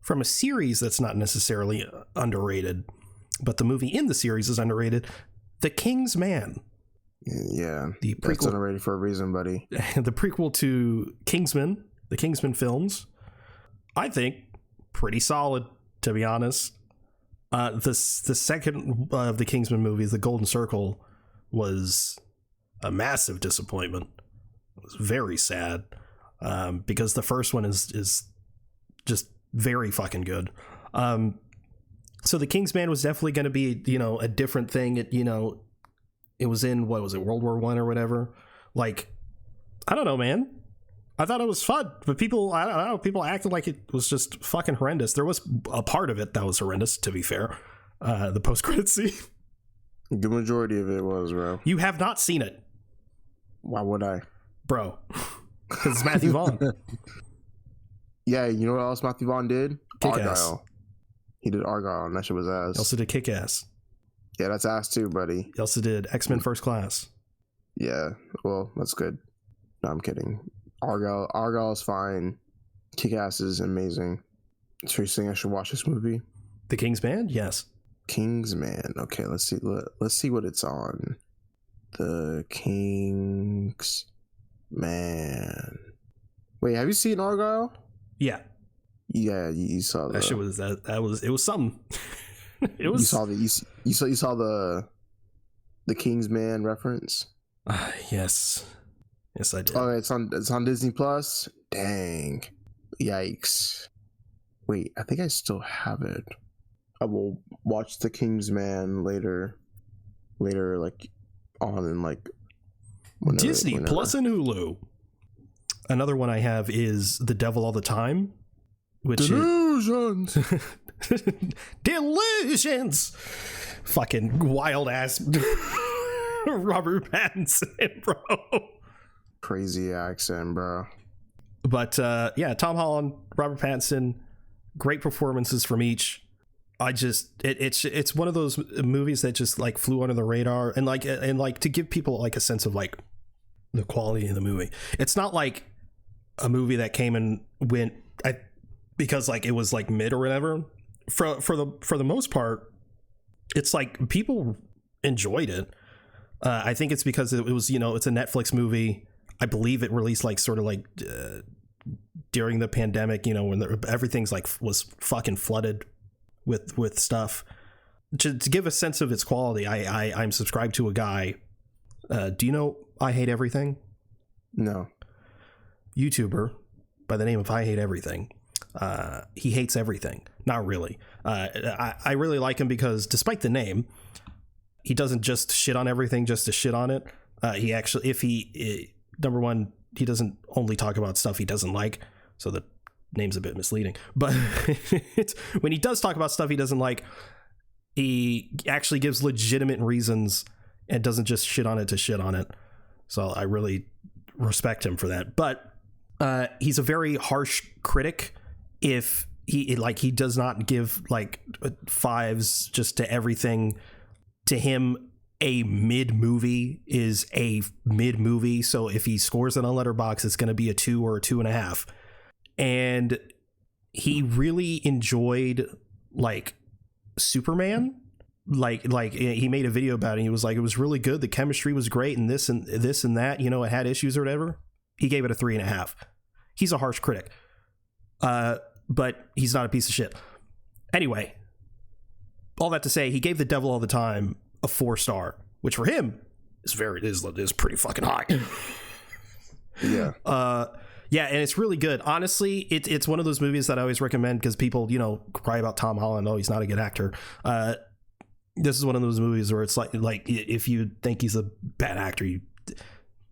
from a series that's not necessarily underrated, but the movie in the series is underrated. The King's Man. Yeah, the prequel, that's underrated for a reason, buddy. The prequel to Kingsman, the Kingsman films, I think pretty solid, to be honest. The second of the Kingsman movies, The Golden Circle, was a massive disappointment. It was very sad, because the first one is just very fucking good. So the Kingsman was definitely going to be, a different thing. It was in, what was it, World War I or whatever. Like, I don't know, man. I thought it was fun, but people acted like it was just fucking horrendous. There was a part of it that was horrendous, to be fair. The post-credit scene. The majority of it was, bro. You have not seen it. Why would I? Bro. Because it's Matthew Vaughn. Yeah, you know what else Matthew Vaughn did? Kick-Ass. Argyle. He did Argyle, and that shit was ass. He also did Kick-Ass. Yeah, that's ass too, buddy. He also did X-Men First Class. Yeah, well, that's good. No, I'm kidding. Argyle is fine. Kick-Ass is amazing. So you're saying I should watch this movie? The Kingsman? Yes. Kingsman. Okay, let's see. Let's see what it's on. The Kingsman. Wait, have you seen Argyle? Yeah. Yeah, you saw that shit was it was something. It was. You saw the Kingsman reference. Yes, I did. Oh, it's on Disney Plus. Dang, yikes! Wait, I think I still have it. I will watch the Kingsman later, like on in like Disney Plus and Hulu. Another one I have is The Devil All the Time, which Delusions. Delusions. Fucking wild ass Robert Pattinson, bro. Crazy accent, bro. But yeah, Tom Holland, Robert Pattinson, great performances from each. It's one of those movies that just like flew under the radar, and like to give people like a sense of like the quality of the movie. It's not like a movie that came and went because like it was like mid or whatever. For the most part, it's like people enjoyed it. I think it's because it was, it's a Netflix movie. I believe it released like sort of like during the pandemic, when everything's like was fucking flooded with stuff. To give a sense of its quality, I'm subscribed to a guy. Do you know I Hate Everything? No. YouTuber by the name of I Hate Everything. He hates everything. Not really. I really like him because despite the name, he doesn't just shit on everything just to shit on it. He actually, number one, he doesn't only talk about stuff he doesn't like, so the name's a bit misleading. But when he does talk about stuff he doesn't like, he actually gives legitimate reasons and doesn't just shit on it to shit on it. So I really respect him for that. But he's a very harsh critic. If he does not give like fives just to everything. To him, a mid movie is a mid movie. So if he scores it on Letterboxd, it's going to be a 2 or a 2.5. And he really enjoyed like Superman. Like he made a video about it. He was like, it was really good. The chemistry was great, and this and that. It had issues or whatever. He gave it a 3.5. He's a harsh critic, but he's not a piece of shit. Anyway. All that to say, he gave The Devil All the Time a 4-star, which for him is pretty fucking high. Yeah. Yeah, and it's really good. Honestly, it's one of those movies that I always recommend because people, cry about Tom Holland. Oh, he's not a good actor. This is one of those movies where it's like if you think he's a bad actor,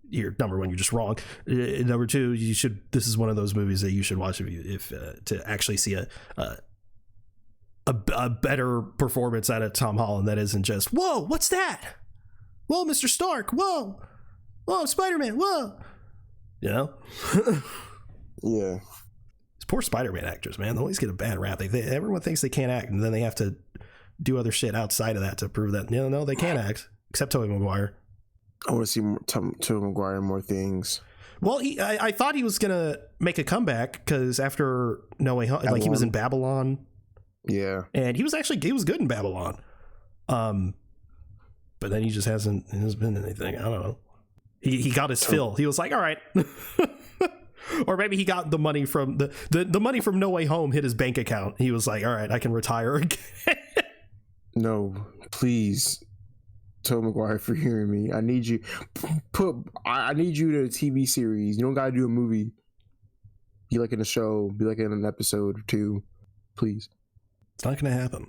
you're number one, you're just wrong. Number two, this is one of those movies that you should watch if to actually see a better performance out of Tom Holland that isn't just, whoa, what's that? Whoa, Mr. Stark. Whoa, Spider-Man. Whoa. Yeah. These poor Spider-Man actors, man. They always get a bad rap. Everyone thinks they can't act, and then they have to do other shit outside of that to prove that no, they can't act, except Tobey Maguire. I want to see Tobey Maguire in more things. Well, I thought he was gonna make a comeback because after No Way Home, like he was in Babylon. Yeah, and he was good in Babylon, but then he just hasn't been anything. I don't know. He got his fill. He was like, all right, or maybe he got the money from the money from No Way Home hit his bank account. He was like, all right, I can retire again. No, please, Tobey Maguire, for hearing me. I need you. I need you to a TV series. You don't gotta do a movie. Be like in a show. Be like in an episode or two, please. It's not gonna happen.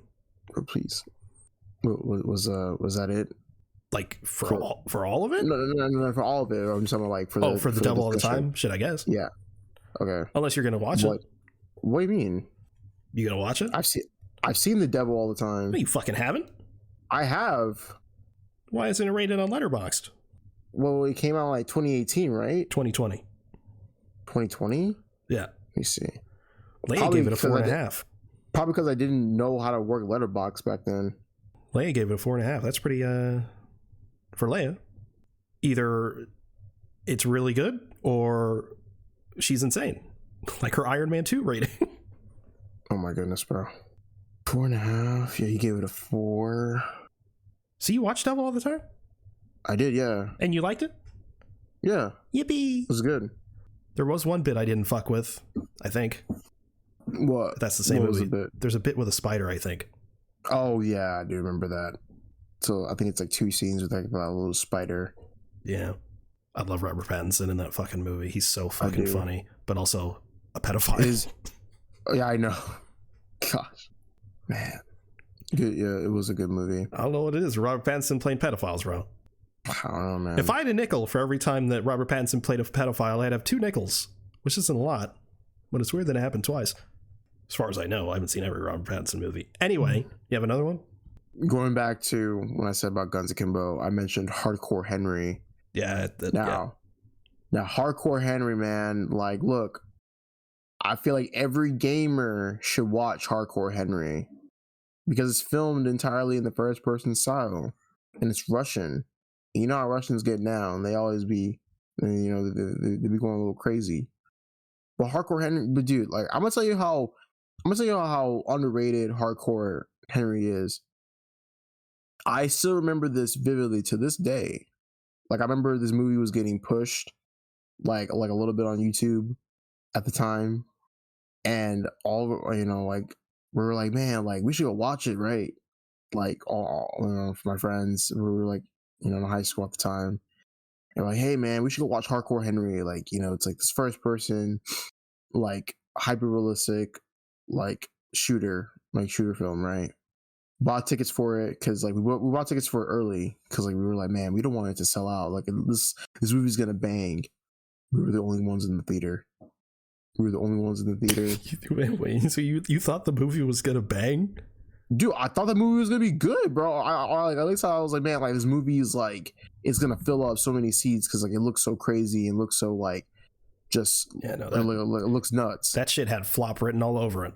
Oh, please. Was that it? Like for all of it? No, for all of it. I'm talking like for the Devil All the Time. Shit, I guess. Yeah. Okay. Unless you're gonna watch it. What do you mean? You gonna watch it? I've seen The Devil All the Time. No, you fucking haven't. I have. Why isn't it rated on Letterboxd? Well, it came out like 2018, right? 2020. 2020? Yeah. Let me see. Leia gave it a 4.5. Probably because I didn't know how to work Letterboxd back then. Leia gave it a 4.5. That's pretty for Leia. Either it's really good or she's insane. Like her Iron Man 2 rating. Oh my goodness, bro. 4.5. Yeah, you gave it a 4. So you watched Devil All the Time? I did, yeah. And you liked it? Yeah. Yippee! It was good. There was one bit I didn't fuck with, I think. What? That's the same movie. Bit? There's a bit with a spider, I think. Oh, yeah, I do remember that. So I think it's like 2 scenes with like a little spider. Yeah. I love Robert Pattinson in that fucking movie. He's so fucking funny, but also a pedophile. Yeah, I know. Gosh. Man. Good, yeah, it was a good movie. I don't know what it is. Robert Pattinson playing pedophiles, bro. I don't know, man. If I had a nickel for every time that Robert Pattinson played a pedophile, I'd have 2 nickels, which isn't a lot, but it's weird that it happened twice. As far as I know, I haven't seen every Robert Pattinson movie. Anyway, you have another one? Going back to when I said about Guns Akimbo, I mentioned Hardcore Henry. Yeah. Now, Hardcore Henry, man, like, look, I feel like every gamer should watch Hardcore Henry because it's filmed entirely in the first person style and it's Russian. You know how Russians get down. They always be, you know, they be going a little crazy. But Hardcore Henry, but dude, like, I'm gonna tell you how underrated Hardcore Henry is. I still remember this vividly to this day. Like, I remember this movie was getting pushed like a little bit on YouTube at the time. And all, you know, like, we were like, man, like, we should go watch it, right? Like, all, you know, for my friends, we were like, you know, in high school at the time. And like, hey, man, we should go watch Hardcore Henry. Like, you know, it's like this first person, like, hyper realistic, like, shooter film, right? Bought tickets for it because, like, we bought tickets for it early because, like, we were like, man, we don't want it to sell out. Like, this movie's gonna bang. We were the only ones in the theater. Wait, so you thought the movie was gonna bang? Dude, I thought the movie was gonna be good, bro. I like, at least I was like, man, like, this movie is like, it's gonna fill up so many seats because, like, it looks so crazy and looks so, like, just, yeah, no, it looks nuts. That shit had flop written all over it.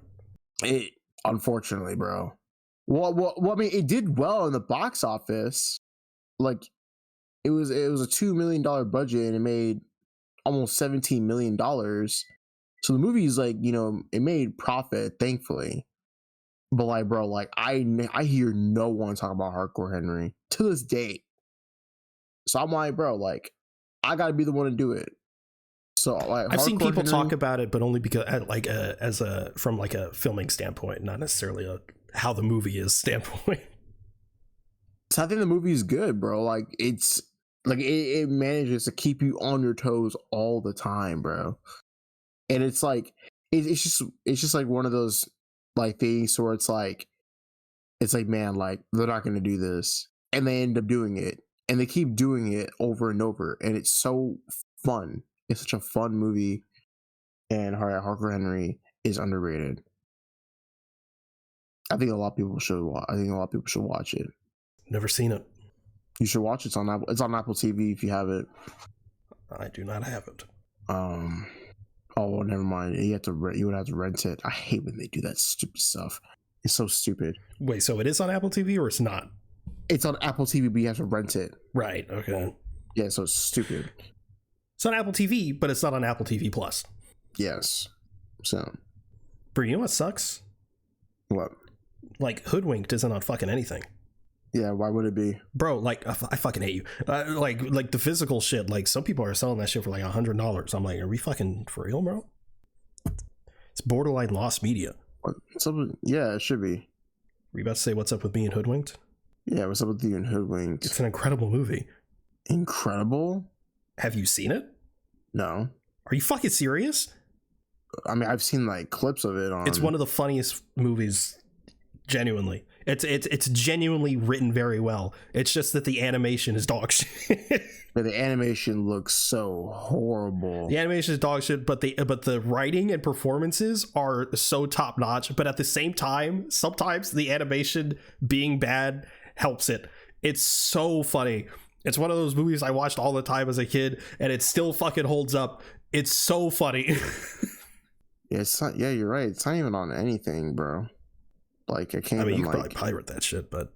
It, unfortunately, bro. Well, I mean, it did well in the box office. Like, it was a $2 million budget and it made almost $17 million. So the movie is like, you know, it made profit, thankfully. But like, bro, like, I hear no one talk about Hardcore Henry to this day. So I'm like, bro, like, I gotta be the one to do it. So like, I've seen people talk about it, but only because like from like a filming standpoint, not necessarily a how the movie is standpoint. So I think the movie is good, bro. Like, it's like it manages to keep you on your toes all the time, bro. And it's like it's just like one of those like things where it's like man, like, they're not gonna do this, and they end up doing it, and they keep doing it over and over, and it's so fun. It's such a fun movie, and Hardcore Henry is underrated. I think a lot of people should watch it. Never seen it. You should watch it. It's on Apple TV if you have it. I do not have it. Oh, never mind. You would have to rent it. I hate when they do that stupid stuff. It's so stupid. Wait, so it is on Apple TV or it's not? It's on Apple TV, but you have to rent it. Right. Okay. Yeah. So it's stupid. It's on Apple TV, but it's not on Apple TV Plus. Yes. So. Bro, you know what sucks? What? Like, Hoodwinked isn't on fucking anything. Yeah, why would it be? Bro, like, I fucking hate you. Like the physical shit, like, some people are selling that shit for like $100. I'm like, are we fucking for real, bro? It's borderline lost media. Yeah, it should be. Were you about to say what's up with being hoodwinked? Yeah, what's up with you and Hoodwinked? It's an incredible movie. Incredible? Have you seen it? No. Are you fucking serious? I mean, I've seen like clips of it on. It's one of the funniest movies. Genuinely, it's genuinely written very well. It's just that the animation is dog shit. But the animation looks so horrible. The animation is dog shit, but the writing and performances are so top notch. But at the same time, sometimes the animation being bad helps it. It's so funny. It's one of those movies I watched all the time as a kid, and it still fucking holds up. It's so funny. Yeah, it's not, yeah, you're right. It's not even on anything, bro. Like I can't. I mean, even, you could like, probably pirate that shit, but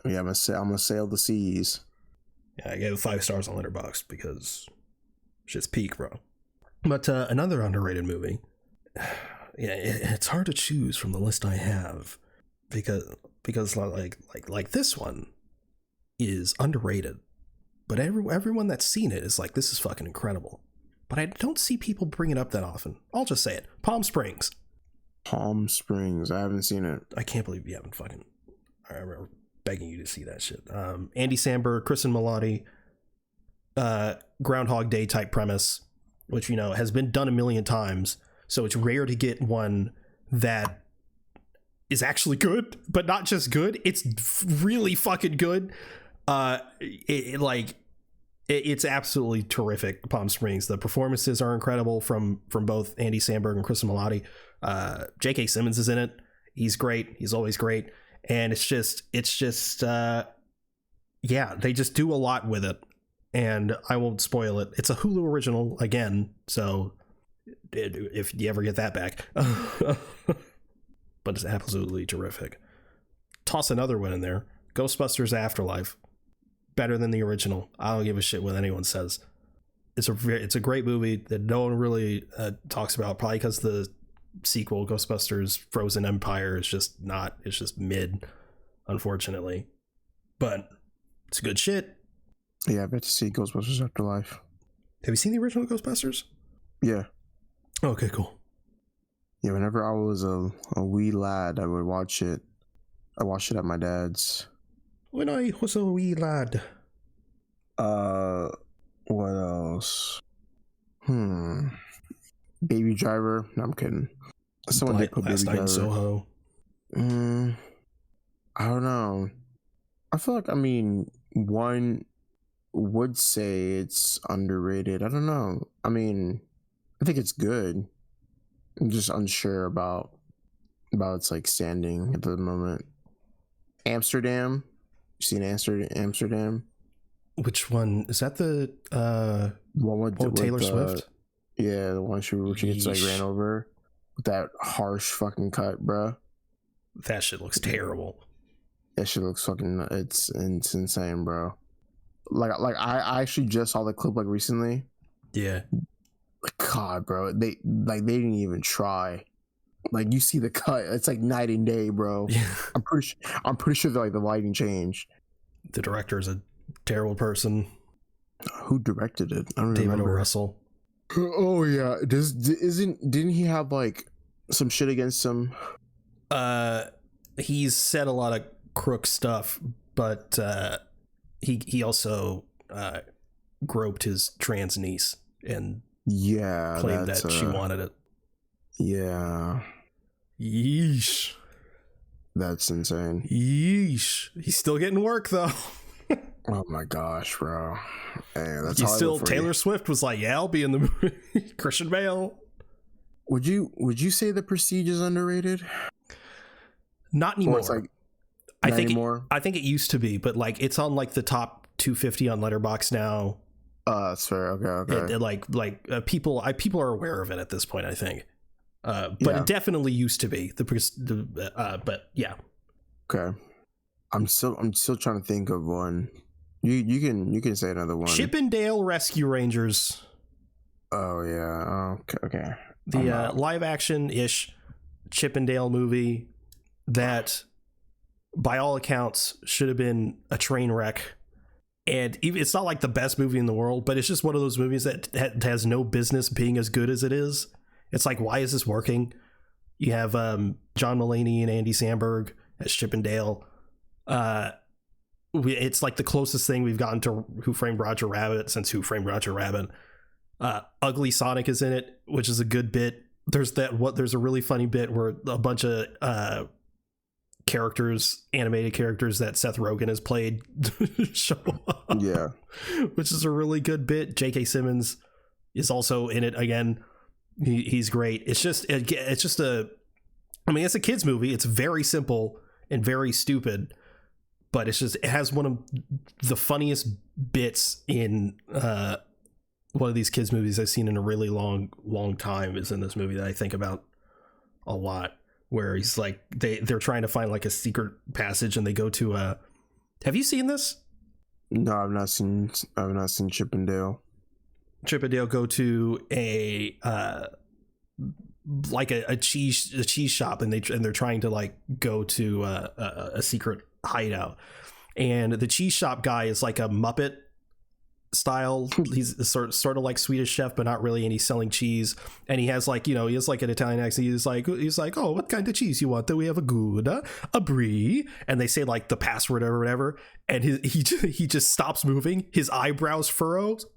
yeah, I'm gonna sail the seas. yeah, I gave it 5 stars on Letterboxd because shit's peak, bro. But another underrated movie. Yeah, it's hard to choose from the list I have because like this one is underrated, but everyone that's seen it is like, this is fucking incredible. But I don't see people bring it up that often. I'll just say it. Palm Springs. Palm Springs. I haven't seen it. I can't believe you haven't fucking. I remember begging you to see that shit. Andy Samberg, Kristen Milotti, Groundhog Day type premise, which, you know, has been done a million times. So it's rare to get one that is actually good, but not just good. It's really fucking good. It's absolutely terrific. Palm Springs. The performances are incredible from both Andy Samberg and Kristen Milotti. J.K. Simmons is in it. He's great. He's always great. And it's just yeah, they just do a lot with it. And I won't spoil it. It's a Hulu original again, so if you ever get that back. But it's absolutely terrific. Toss another one in there. Ghostbusters Afterlife. Better than the original. I don't give a shit what anyone says. It's a great movie that no one really talks about, probably because the sequel, Ghostbusters Frozen Empire, is just not, it's just mid, unfortunately. But it's good shit. Yeah, I bet to see Ghostbusters Afterlife. Have you seen the original Ghostbusters? Yeah. Okay, cool. Yeah, whenever I was a wee lad, I would watch it. I watched it at my dad's. When I was a wee lad. What else? Baby Driver. No, I'm kidding. Someone did put Baby Driver. Soho. I don't know. I feel like, I mean, one would say it's underrated. I don't know. I mean, I think it's good. I'm just unsure about its like standing at the moment. Amsterdam. You seen Amsterdam? Which one is that? The one with Taylor Swift? Yeah, the one she gets like ran over with that harsh fucking cut, bro. That shit looks terrible. That shit looks fucking. It's insane, bro. Like I actually just saw the clip like recently. Yeah. Like, God, bro, they didn't even try. Like, you see the cut, it's like night and day, bro. Yeah. I'm pretty sure that like the lighting changed. The director is a terrible person. Who directed it? I don't David remember. O. Russell. Oh yeah, didn't he have like some shit against him? He's said a lot of crook stuff, but he also groped his trans niece and claimed that she wanted it. Yeah. Yeesh. That's insane. Yeesh. He's still getting work though. Oh my gosh, bro. Hey, that's He's still. Taylor you. Swift was like, "Yeah, I'll be in the movie." Christian Bale. Would you say The Prestige is underrated? Not anymore. It's like, I think it used to be, but like it's on like the top 250 on Letterboxd now. That's fair. Okay. People are aware of it at this point, I think. But it definitely used to be but yeah. Okay. I'm still trying to think of one. You can say another one. Chippendale Rescue Rangers. Oh yeah. Okay. The live action ish Chippendale movie that, by all accounts, should have been a train wreck. And it's not like the best movie in the world, but it's just one of those movies that has no business being as good as it is. It's like, why is this working? You have John Mulaney and Andy Samberg as Chippendale. it's like the closest thing we've gotten to Who Framed Roger Rabbit since Who Framed Roger Rabbit. Ugly Sonic is in it, which is a good bit. There's a really funny bit where a bunch of animated characters that Seth Rogen has played show up. Yeah, which is a really good bit. J.K. Simmons is also in it again. He's great. It's just it's a kids movie. It's very simple and very stupid, but it has one of the funniest bits in one of these kids movies I've seen in a really long time is in this movie that I think about a lot, where he's like they're trying to find like a secret passage and they go to have you seen this? No, I've not seen Chip and Dale. Chip and Dale go to a cheese shop and they're trying to like go to a secret hideout, and the cheese shop guy is like a Muppet style. He's sort of like Swedish Chef, but not really, and he's selling cheese, and he has like an Italian accent. He's like, oh, what kind of cheese you want? Do we have a Gouda, a Brie? And they say like the password or whatever, and he just stops moving. His eyebrows furrows.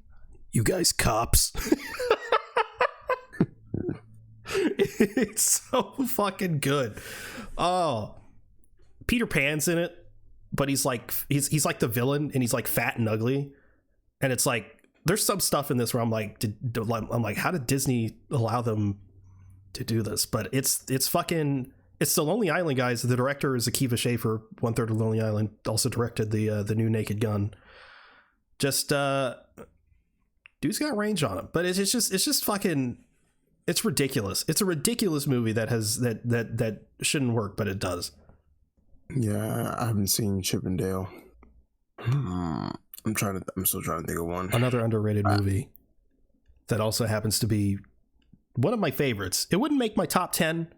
You guys cops. It's so fucking good. Oh, Peter Pan's in it, but he's like the villain, and he's like fat and ugly. And it's like there's some stuff in this where I'm like, how did Disney allow them to do this? But it's the Lonely Island guys. The director is Akiva Schaffer, 1/3 of Lonely Island. Also directed the new Naked Gun. Just dude's got range on him, but it's just fucking. It's ridiculous. It's a ridiculous movie that shouldn't work, but it does. Yeah, I haven't seen Chip and Dale. I'm still trying to think of one. Another underrated movie that also happens to be one of my favorites. It wouldn't make my top 10,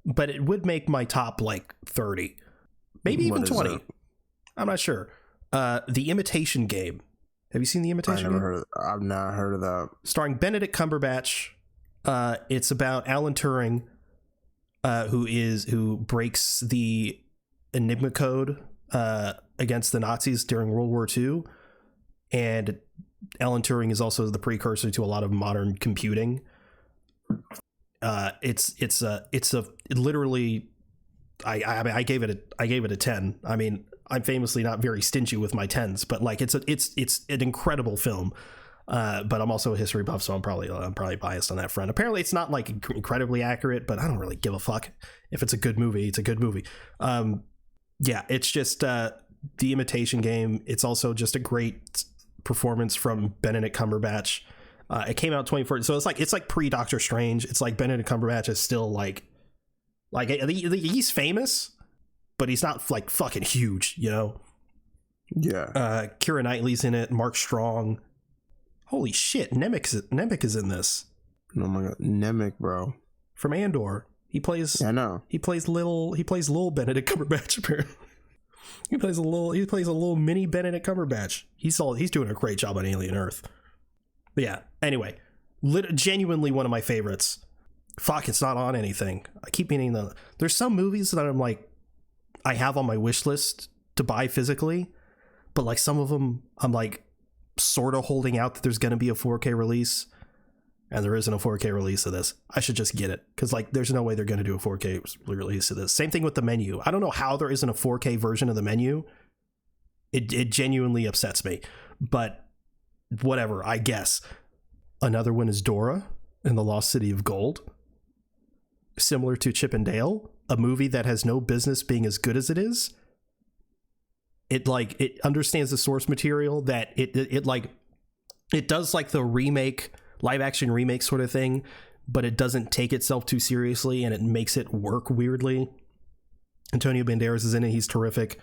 but it would make my top like 30, maybe even 20. I'm not sure. The Imitation Game. Have you seen The Imitation Game? I've not heard of that. Starring Benedict Cumberbatch. It's about Alan Turing, who breaks the Enigma code against the Nazis during World War II, and Alan Turing is also the precursor to a lot of modern computing. It's literally I gave it a 10. I mean, I'm famously not very stingy with my 10s, but like it's an incredible film. But I'm also a history buff, so I'm probably biased on that front. Apparently it's not like incredibly accurate, but I don't really give a fuck. If it's a good movie, it's a good movie. Yeah, it's just The Imitation Game. It's also just a great performance from Benedict Cumberbatch. It came out 2014, so it's like pre-Doctor Strange. It's like Benedict Cumberbatch is still like he's famous, but he's not like fucking huge, you know? Yeah. Keira Knightley's in it. Mark Strong. Holy shit, Nemec is in this. Oh my god, Nemec, bro. From Andor. He plays. Yeah, I know. He plays little Benedict Cumberbatch. Apparently, he plays a little mini Benedict Cumberbatch. He's doing a great job on Alien Earth. But yeah. Anyway, genuinely one of my favorites. Fuck, it's not on anything. I keep meaning there's some movies that I'm like, I have on my wish list to buy physically, but like some of them I'm like sort of holding out that there's going to be a 4K release, and there isn't a 4K release of this. I should just get it, because like there's no way they're going to do a 4K release of this. Same thing with The Menu. I don't know how there isn't a 4K version of The Menu. It genuinely upsets me, but whatever, I guess. Another one is Dora and the Lost City of Gold. Similar to Chip and Dale, a movie that has no business being as good as it is. It understands the source material, that it does like the remake, live action remake sort of thing, but it doesn't take itself too seriously, and it makes it work weirdly. Antonio Banderas is in it. He's terrific.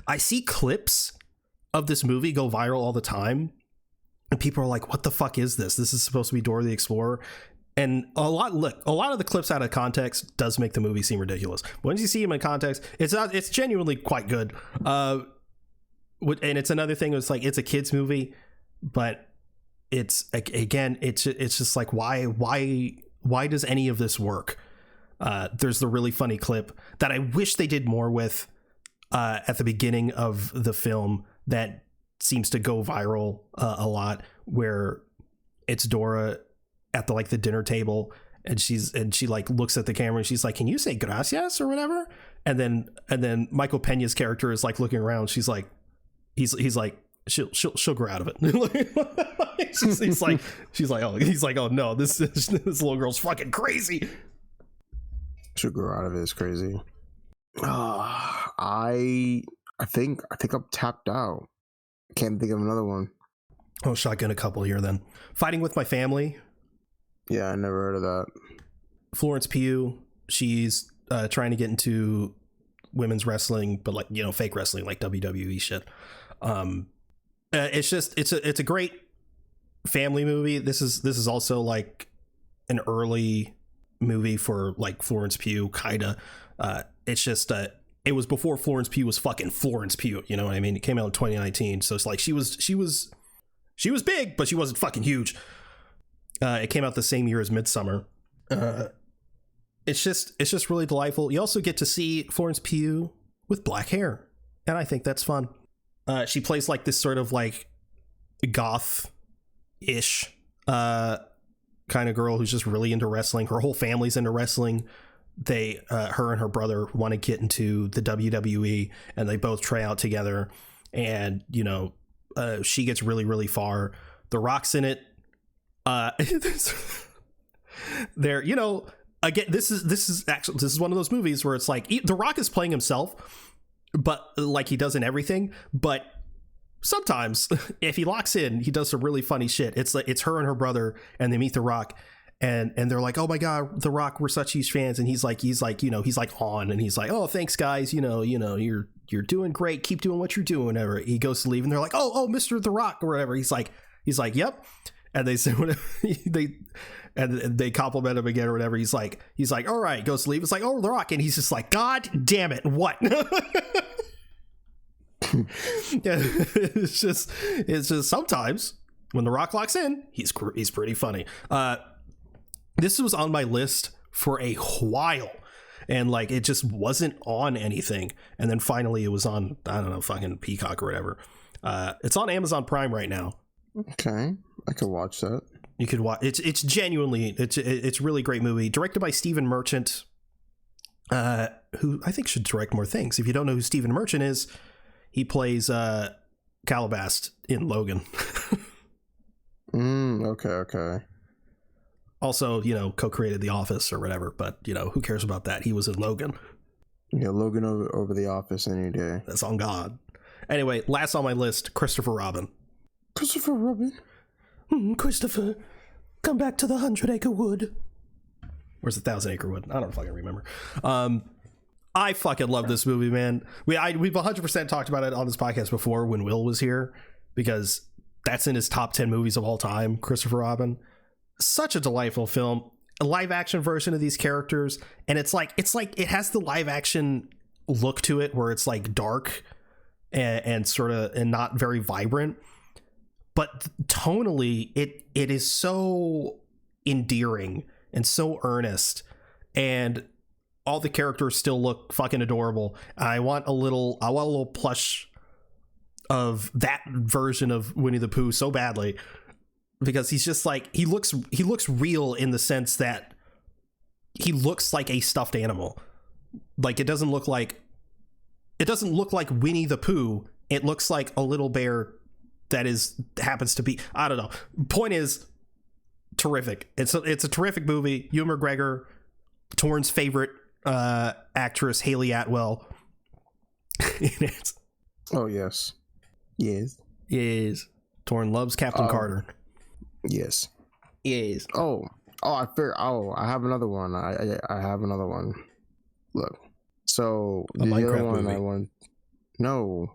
I see clips of this movie go viral all the time, and people are like, what the fuck is this? This is supposed to be Dora the Explorer. And a lot of the clips out of context does make the movie seem ridiculous. Once you see him in context, it's genuinely quite good. And it's another thing. It's like, it's a kid's movie, but it's again, it's just like, why does any of this work? There's the really funny clip that I wish they did more with, at the beginning of the film that seems to go viral a lot, where it's Dora at the dinner table, and she like looks at the camera and she's like, "Can you say gracias or whatever?" And then Michael Pena's character is like looking around. She's like, he's like, she'll grow out of it. He's like, oh no, this little girl's fucking crazy. She'll grow out of it. It's crazy. I think I'm tapped out. Can't think of another one. Oh, shotgun a couple here then. Fighting with My Family. Yeah, I never heard of that. Florence Pugh. She's trying to get into women's wrestling, but like, you know, fake wrestling, like WWE shit. It's a great family movie. This is also like an early movie for like Florence Pugh, kinda. It's just it was before Florence Pugh was fucking Florence Pugh, you know what I mean? It came out in 2019, so it's like she was big, but she wasn't fucking huge. It came out the same year as Midsummer. It's just really delightful. You also get to see Florence Pugh with black hair, and I think that's fun. She plays like this sort of like goth-ish kind of girl who's just really into wrestling. Her whole family's into wrestling. Her and her brother want to get into the WWE, and they both try out together. And you know, she gets really, really far. The Rock's in it. There, you know, again, this is one of those movies where it's like The Rock is playing himself, but like he does in everything. But sometimes if he locks in, he does some really funny shit. It's like it's her and her brother, and they meet The Rock, and they're like, "Oh my god, The Rock, we're such huge fans." And he's like on, and he's like, "Oh, thanks guys, you know, you're doing great. Keep doing what you're doing." Whatever. He goes to leave, and they're like, "Oh, Mr. The Rock," or whatever. He's like, "Yep." And they say whatever, they compliment him again or whatever. He's like, "All right," goes to leave. It's like, "Oh, The Rock," and he's just like, "God damn it, what?" It's just sometimes when The Rock locks in, he's pretty funny. This was on my list for a while, and like it just wasn't on anything, and then finally it was on, I don't know, fucking Peacock or whatever. It's on Amazon Prime right now. Okay, I could watch that. You could watch. It's genuinely it's a really great movie, directed by Stephen Merchant, who I think should direct more things. If you don't know who Stephen Merchant is, he plays Calabast in Logan. Okay. Also, you know, co-created The Office or whatever, but you know, who cares about that? He was in Logan. Yeah, Logan over The Office any day. That's on God. Anyway, last on my list, Christopher Robin. Christopher Robin? Christopher, come back to the 100-acre wood. Where's the 1,000-acre wood? I don't fucking remember. I fucking love this movie, man. We've 100% talked about it on this podcast before when Will was here, because that's in his top 10 movies of all time, Christopher Robin. Such a delightful film. A live action version of these characters, and it's like it has the live action look to it where it's like dark and sort of and not very vibrant, but tonally it is so endearing and so earnest, and all the characters still look fucking adorable. I want a little plush of that version of Winnie the Pooh so badly, because he's just like, he looks real in the sense that he looks like a stuffed animal. Like it doesn't look like Winnie the Pooh. It looks like a little bear that happens to be, I don't know. Point is, terrific. It's a terrific movie. Ewan McGregor, Torn's favorite actress, Haley Atwell. Oh yes. Torn loves Captain Carter. Yes. Yes. Oh, I have another one. I have another one. Look. So a the Minecraft other one movie. I want. No,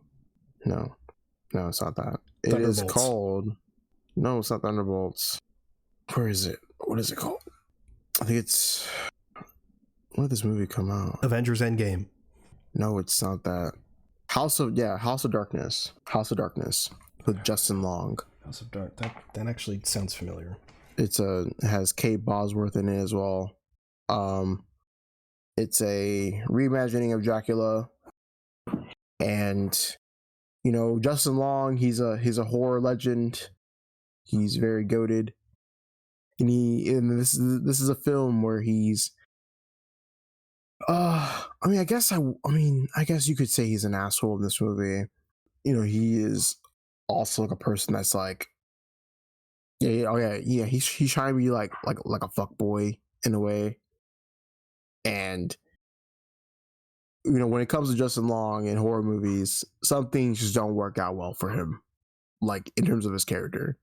it's not that. It is called. No, it's not Thunderbolts. Where is it? What is it called? I think it's. When did this movie come out? Avengers Endgame. No, it's not that. House of Darkness. House of Darkness with Justin Long. House of Dark. That actually sounds familiar. It has Kate Bosworth in it as well. It's a reimagining of Dracula. And you know, Justin Long, he's a horror legend. He's very goated. And this is a film where he's I guess you could say he's an asshole in this movie. You know, he is also like a person that's like he's trying to be like a fuck boy in a way. And you know, when it comes to Justin Long in horror movies, some things just don't work out well for him, like in terms of his character.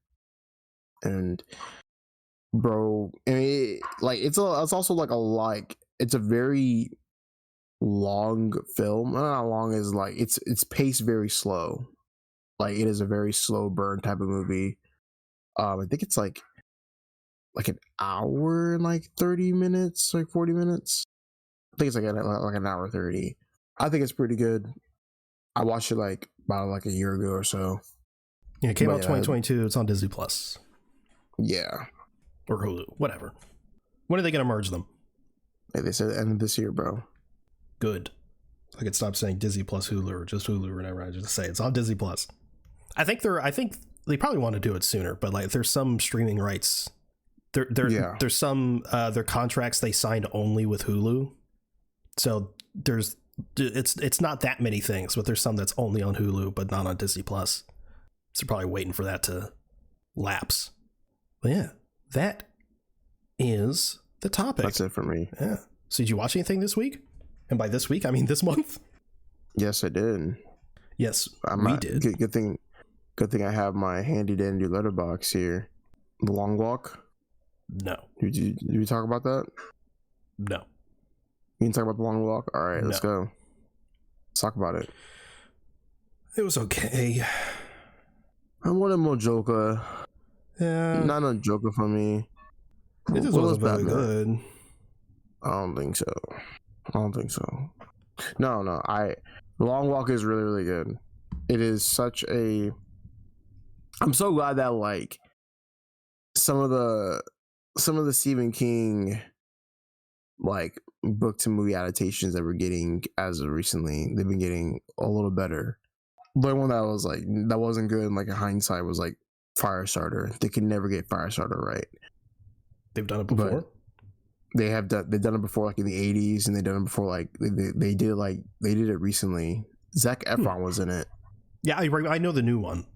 And bro, I mean, it's also it's a very long film. Not long as like it's paced very slow. Like it is a very slow burn type of movie. I think it's like an hour and like 30 minutes, like 40 minutes. I think it's like an hour 30. I think it's pretty good. I watched it like about like a year ago or so. Yeah, it came out 2022. It's on Disney Plus. Yeah. Or Hulu, whatever. When are they going to merge them? Like they said end of this year, bro. Good. I could stop saying Disney Plus Hulu or just Hulu or whatever. I just say it's on Disney Plus. I think they probably want to do it sooner, but like there's some streaming rights. There's some their contracts they signed only with Hulu. So it's not that many things, but there's some that's only on Hulu but not on Disney Plus. So probably waiting for that to lapse. But yeah, that is the topic. That's it for me. Yeah. So did you watch anything this week? And by this week, I mean this month. Yes, I did. Yes, we did. Good thing I have my handy dandy letterbox here. The Long Walk. No. Did we talk about that? No. You can talk about The Long Walk? All right, let's go. Let's talk about it. It was okay. I wanted more Joker. Yeah. Not a Joker for me. It just wasn't very good. I don't think so. No. The Long Walk is really, really good. It is such a... I'm so glad that like some of the Stephen King like book to movie adaptations that we're getting as of recently, they've been getting a little better. The one that wasn't good in like in hindsight was like Firestarter. They can never get Firestarter right. They've done it before. But they've done it before like in the 80s, and they've done it before like they did it recently. Zac Efron was in it. Yeah, I know the new one.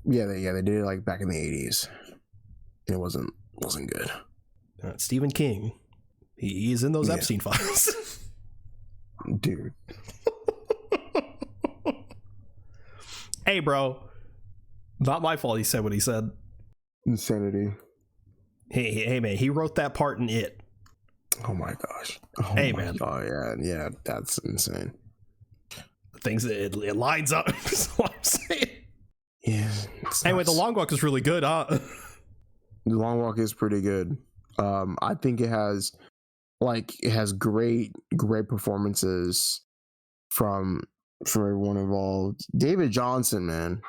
Yeah, they did it like back in the 80s. And it wasn't good. Stephen King. He's in those Epstein files. Dude. Hey, bro. Not my fault he said what he said. Insanity. Hey, man. He wrote that part in It. Oh, my gosh. Man. Oh, yeah. That's insane. Things it lines up. That's what I'm saying. Yeah. Anyway, The Long Walk is really good, huh? The Long Walk is pretty good. I think it has great performances from everyone involved. David Johnson, man.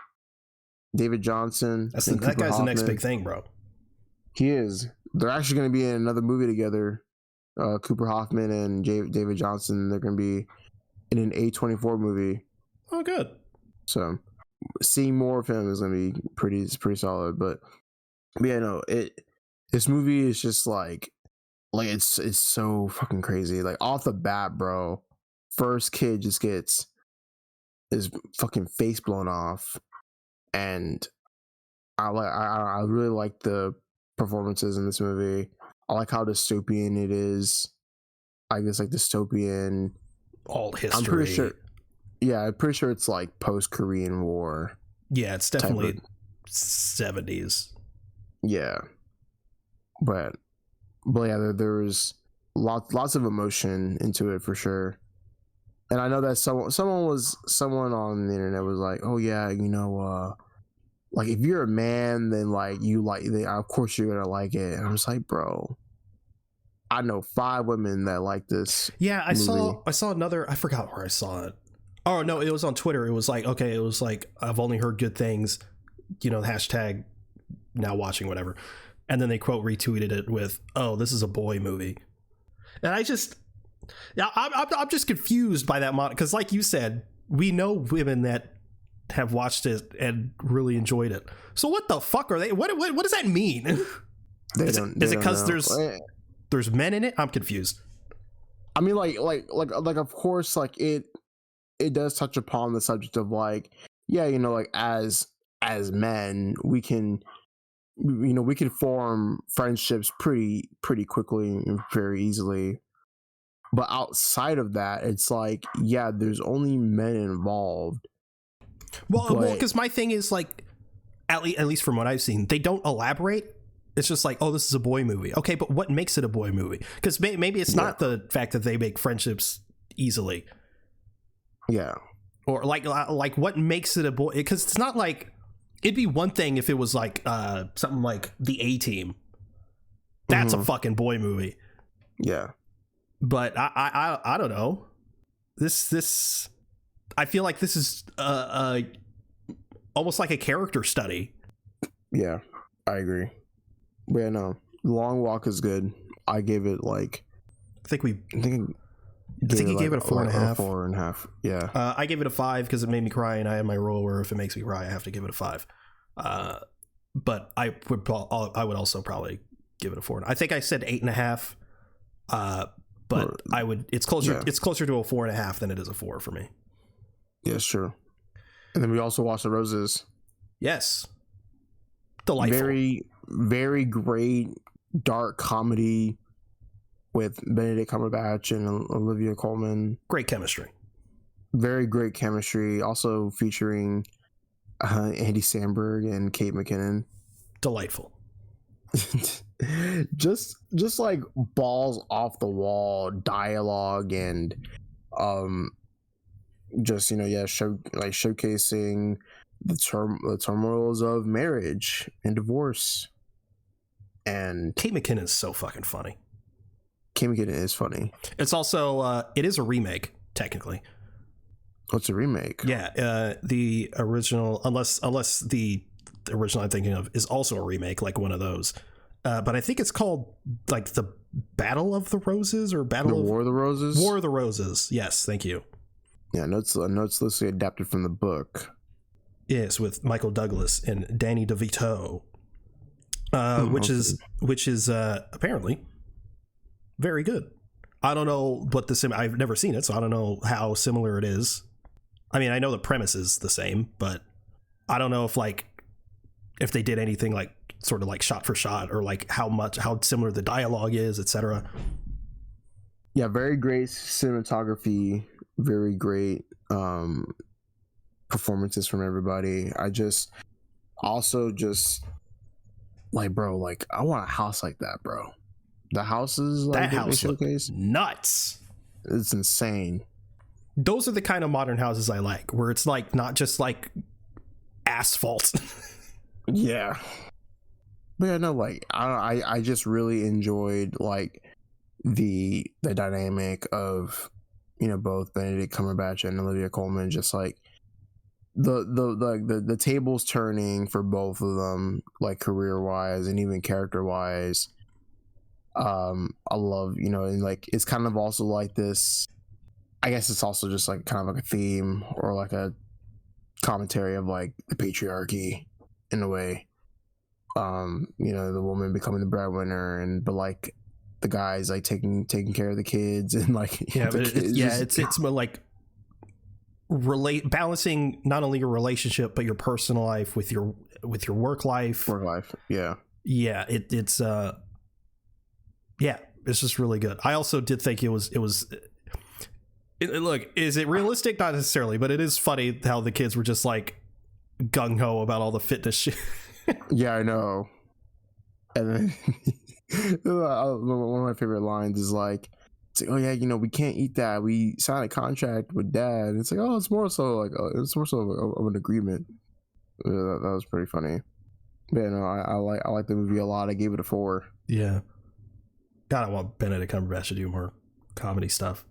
That guy's Hoffman. The next big thing, bro. He is. They're actually going to be in another movie together. Cooper Hoffman and David Johnson. They're going to be in an A24 movie. Oh, good. So seeing more of him is going to be pretty solid. But yeah, no, this movie is just like it's so fucking crazy. Like off the bat, bro, first kid just gets his fucking face blown off, and I really like the performances in this movie. I like how dystopian it is. I guess like dystopian. All history. I'm pretty sure it's like post-Korean War. Yeah, it's definitely 70s. Yeah. But yeah, there's lots of emotion into it for sure. And I know that someone on the internet was like, oh yeah, like if you're a man, then like of course you're gonna like it. And I was like, bro, I know 5 women that like this. Yeah, I saw another. I forgot where I saw it. Oh no, it was on Twitter. It was like, okay, it was like I've only heard good things. Hashtag now watching whatever, and then they quote retweeted it with, "Oh, this is a boy movie," and I'm just confused by that because, like you said, we know women that have watched it and really enjoyed it. So what the fuck are they? What does that mean? Is it because there's men in it? I'm confused. I mean, like, of course, like it does touch upon the subject of like, yeah, you know, like as men, we can form friendships pretty quickly and very easily. But outside of that, it's like, yeah, there's only men involved. Well, because my thing is like, at least from what I've seen, they don't elaborate. It's just like, oh, this is a boy movie. Okay, but what makes it a boy movie? Because maybe it's not the fact that they make friendships easily. Yeah. Or like what makes it a boy? Because it's not like, it'd be one thing if it was like something like The A-Team. That's a fucking boy movie. Yeah. But I don't know. This I feel like this is almost like a character study. Yeah, I agree. But yeah, no, Long Walk is good. I gave it like, I think he gave it a 4.5. 4.5. Yeah. I gave it a 5 because it made me cry, and I have my rule where if it makes me cry, I have to give it a 5. But I would also probably give it a 4. I think I said 8.5. But I would. It's closer. Yeah. It's closer to a 4.5 than it is a 4 for me. Yeah, sure. And then we also watched The Roses. Yes. Delightful. Very, very great dark comedy with Benedict Cumberbatch and Olivia Colman. Great chemistry. Very great chemistry. Also featuring Andy Samberg and Kate McKinnon. Delightful. just like balls off the wall dialogue and just, you know, showcasing the turmoils of marriage and divorce. And Kate McKinnon is so fucking funny. Kate McKinnon is funny. It's also it is a remake technically. What's a remake? Yeah, the original, unless the original I'm thinking of is also a remake, like one of those. But I think it's called like the Battle of the Roses or War of the Roses. War of the Roses. Yes, thank you. Yeah, notes loosely adapted from the book. Yes, with Michael Douglas and Danny DeVito, which is apparently very good. I don't know what I've never seen it, so I don't know how similar it is. I mean, I know the premise is the same, but I don't know if they did anything like sort of like shot for shot or like how similar the dialogue is, etc. Yeah, very great cinematography, very great performances from everybody. I just like, bro, like I want a house like that, bro. The houses like that house showcase nuts. It's insane. Those are the kind of modern houses I like, where it's like not just like asphalt. Yeah. But yeah, no, like I just really enjoyed like the dynamic of, you know, both Benedict Cumberbatch and Olivia Colman, just like the tables turning for both of them, like career wise and even character wise. I love, you know, and like it's kind of also like this, I guess it's also just like kind of like a theme or like a commentary of like the patriarchy in a way. You know, the woman becoming the breadwinner but like the guys like taking care of the kids and like it's more like balancing not only your relationship but your personal life with your work life. It's just really good. I also did think it was look, is it realistic? Not necessarily, but it is funny how the kids were just like gung-ho about all the fitness shit. Yeah, I know. And then one of my favorite lines is like, it's like, oh yeah, you know, we can't eat that. We signed a contract with Dad. And it's like, oh, it's more so of an agreement. That was pretty funny. But yeah, no, I like the movie a lot. I gave it a 4. Yeah. God, I want Benedict Cumberbatch to do more comedy stuff.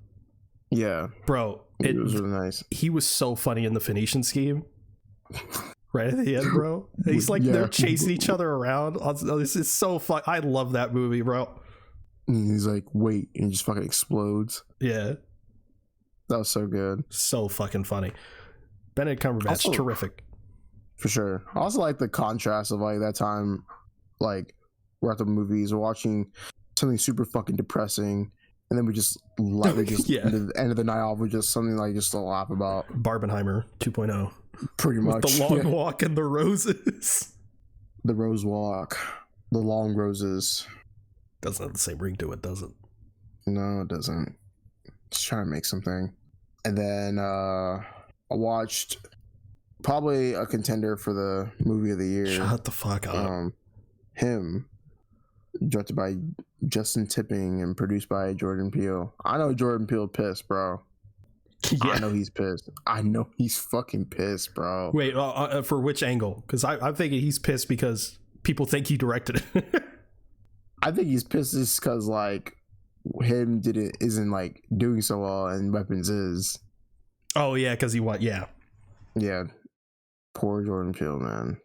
Yeah, bro, it was really nice. He was so funny in the Phoenician Scheme. Right at the end, bro. He's like they're chasing each other around. This is so fun. I love that movie, bro. And he's like, wait, and it just fucking explodes. Yeah. That was so good. So fucking funny. Benedict Cumberbatch, Also, terrific. For sure. I also like the contrast of like that time, like we're at the movies, we're watching something super fucking depressing, and then we just at the end of the night off, we just something like just to laugh about. Barbenheimer 2.0. Pretty much. With the long walk and the roses. The rose walk. The long roses. Doesn't have the same ring to it, does it? No, it doesn't. Just trying to make something. And then I watched probably a contender for the movie of the year. Shut the fuck up. Him, directed by Justin Tipping and produced by Jordan Peele. I know Jordan Peele pissed, bro. Yeah. I know he's pissed. I know he's fucking pissed, bro. Wait, for which angle? Because I'm thinking he's pissed because people think he directed it. I think he's pissed just because like him isn't like doing so well, and Weapons is. Oh yeah, because he what? Yeah. Poor Jordan Peele, man.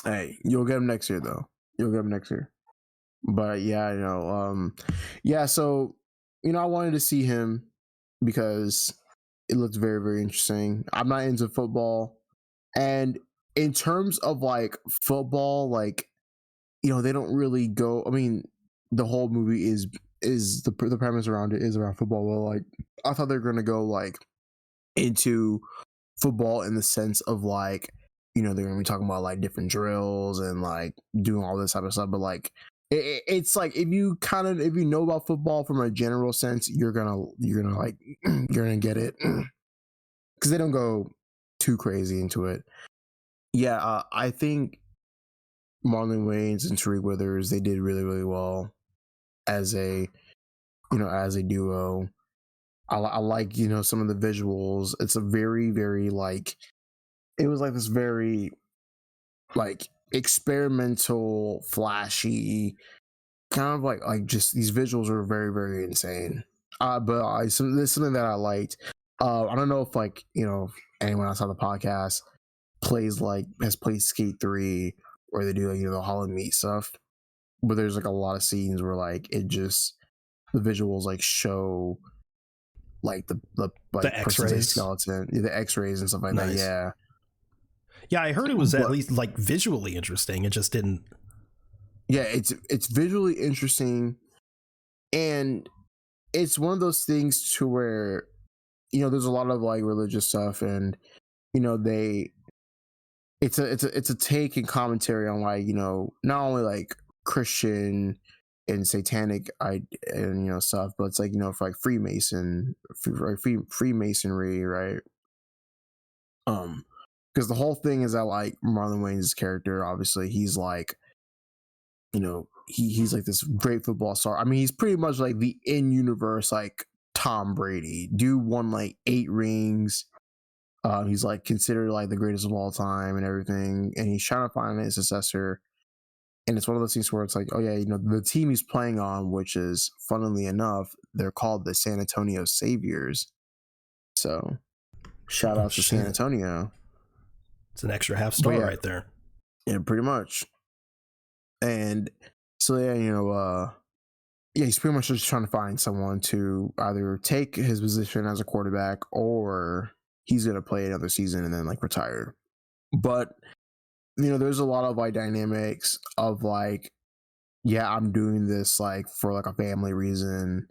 Hey, you'll get him next year though. But yeah, I know. So I wanted to see him because it looked very, very interesting. I'm not into football, and in terms of like football, like they don't really go. I mean, the whole movie is the premise around it is around football. Well, like I thought they were gonna go like into football in the sense of like they're gonna be talking about like different drills and like doing all this type of stuff, but like it's like if you know about football from a general sense, you're gonna get it because they don't go too crazy into it. I think Marlon Wayans and Tariq Withers, they did really, really well as a duo. I like some of the visuals. It's a very, very like it was like this very like experimental, flashy kind of like just these visuals are very, very insane. But this is something that I liked. I don't know if like anyone else on the podcast has played Skate 3 or they do like the Hollow Meat stuff, but there's like a lot of scenes where like it just the visuals like show like the X-rays skeleton, the X-rays and stuff like that. Yeah, I heard it was at least like visually interesting. It just didn't. Yeah, it's visually interesting, and it's one of those things to where there's a lot of like religious stuff, and it's a take and commentary on like not only like Christian and satanic and stuff, but it's like for like Freemasonry, right? Because the whole thing is that like Marlon Wayans' character, obviously he's like he's like this great football star. I mean, he's pretty much like the in-universe like Tom Brady. Dude won like 8 rings. He's like considered like the greatest of all time and everything, and he's trying to find a successor. And it's one of those things where it's like, oh yeah, the team he's playing on, which is funnily enough, they're called the San Antonio Saviors. So shout out to San Antonio. It's an extra half star right there. Yeah, pretty much. And so he's pretty much just trying to find someone to either take his position as a quarterback or he's gonna play another season and then like retire. But there's a lot of like dynamics of like, yeah, I'm doing this like for like a family reason.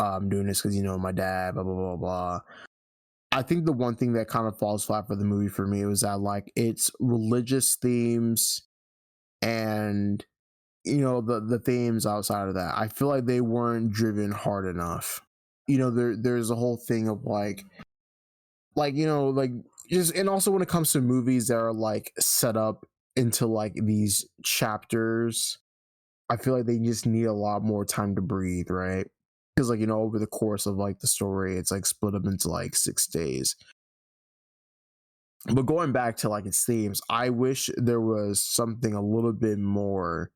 I'm doing this because my dad, blah blah blah blah. I think the one thing that kind of falls flat for the movie for me was that like it's religious themes and the themes outside of that. I feel like they weren't driven hard enough. There's a whole thing of like just, and also when it comes to movies that are like set up into like these chapters, I feel like they just need a lot more time to breathe, right? Because like over the course of like the story, it's like split up into like 6 days. But going back to like its themes, I wish there was something a little bit more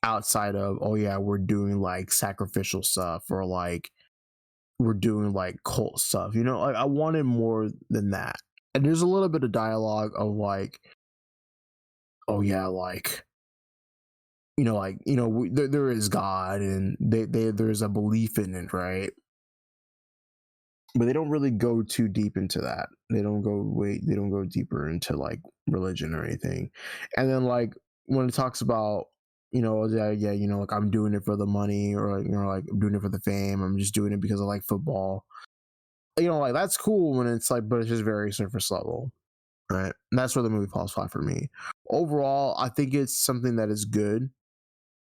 outside of, oh yeah, we're doing like sacrificial stuff or like we're doing like cult stuff. Like I wanted more than that. And there's a little bit of dialogue of like, oh yeah, like there is God and there's a belief in it, right? but they don't really go too deep into that. They don't go deeper into like religion or anything. And then like when it talks about, like I'm doing it for the money, or like I'm doing it for the fame, I'm just doing it because I like football. Like that's cool when it's like, but it's just very surface level, right? And that's where the movie falls flat for me. Overall, I think it's something that is good.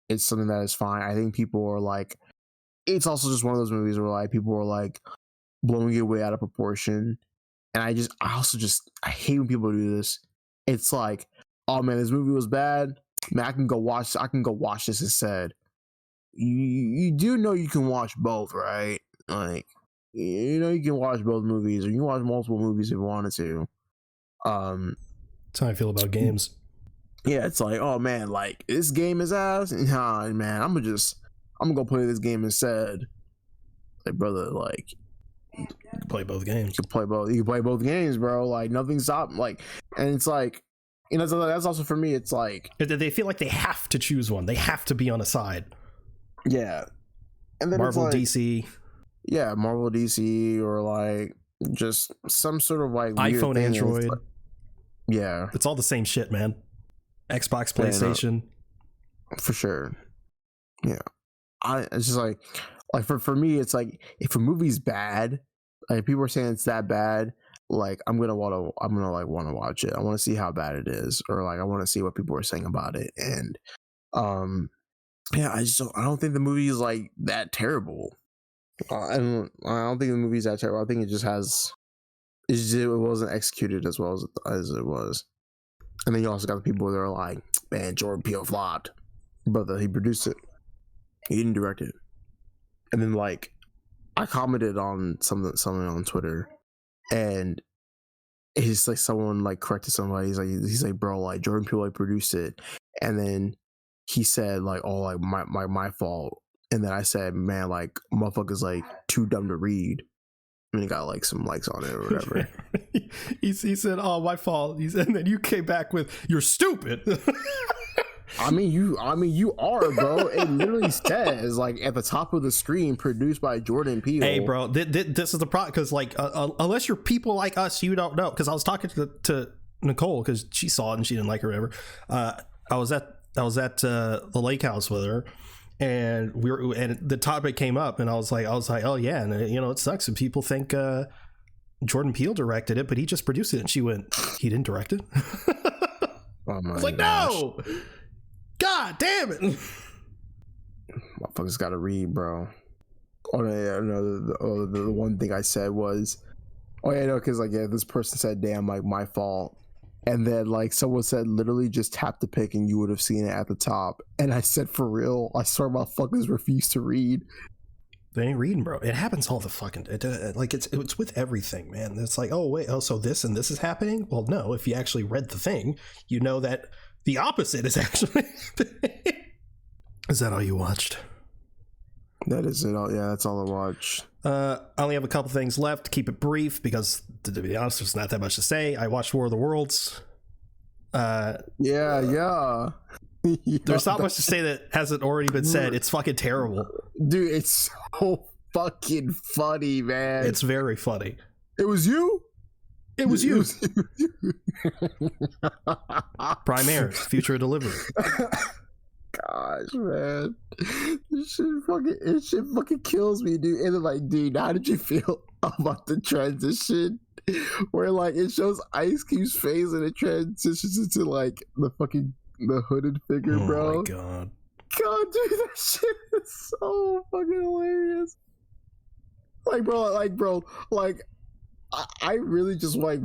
It's something that is fine. I think people are like, it's also just one of those movies where like people are like blowing it way out of proportion. And I hate when people do this. It's like, oh man, this movie was bad. Man, I can go watch this instead. You do know you can watch both, right? Like, you can watch both movies, or you can watch multiple movies if you wanted to. That's how I feel about games. Yeah, it's like, oh man, like this game is ass. Nah, man, I'm gonna go play this game instead. Like, brother, like, you can play both games. You can play both games, bro. Like, nothing stopped. Like, and it's like, that's also for me. It's like they feel like they have to choose one. They have to be on a side. Yeah, and then Marvel, it's like, DC. Yeah, Marvel, DC, or like just some sort of like iPhone, Android. Like, yeah, it's all the same shit, man. Xbox, PlayStation, for sure. Yeah, it's just like for me, it's like if a movie's bad, like people are saying it's that bad, like I'm gonna want to watch it. I want to see how bad it is, or like I want to see what people are saying about it. And yeah, I don't think the movie is like that terrible. I don't think the movie's that terrible. I think it just it wasn't executed as well as it was. And then you also got the people that are like, man, Jordan Peele flopped. Brother, he produced it. He didn't direct it. And then like I commented on something on Twitter, and it's like someone like corrected somebody. He's like, bro, like Jordan Peele like produced it. And then he said like, oh, like my fault. And then I said, man, like motherfucker's like too dumb to read. And he got like some likes on it or whatever. he said, oh, my fault. And then you came back with, you're stupid. I mean you are, bro. It literally says like at the top of the screen, produced by Jordan Peele. Hey, bro, this is the problem, because like unless you're people like us, you don't know. Because I was talking to Nicole, because she saw it and she didn't like it or whatever. I was at the lake house with her, and the topic came up, and I was like, oh yeah, and it sucks when people think Jordan Peele directed it, but he just produced it. And she went, he didn't direct it. Oh my I was like, gosh. no, God damn it. Motherfuckers gotta read, bro. Oh yeah, no, the one thing I said was, oh yeah, no, because like, yeah, this person said, damn, like my fault. And then like someone said, literally just tap the pic and you would have seen it at the top. And I said, for real, I swear motherfuckers refuse to read. They ain't reading, bro. It happens all the fucking like it's with everything, man. It's like, oh wait, so this and this is happening. Well, no, if you actually read the thing, you know that the opposite is actually happening. Is that all you watched? That is it. All, yeah, that's all I watched. I only have a couple things left to keep it brief, because to be honest, there's not that much to say. I watched War of the Worlds. Yeah. There's not much to say that hasn't already been said. It's fucking terrible. Dude, it's so fucking funny, man. It's very funny. It was you? It was you. Primaire, future of delivery. Gosh, man. This shit fucking kills me, dude. And then like, dude, how did you feel about the transition? Where like it shows Ice Cube's face and it transitions into like the hooded figure, bro. Oh my god, dude, that shit is so fucking hilarious. Like, I really just like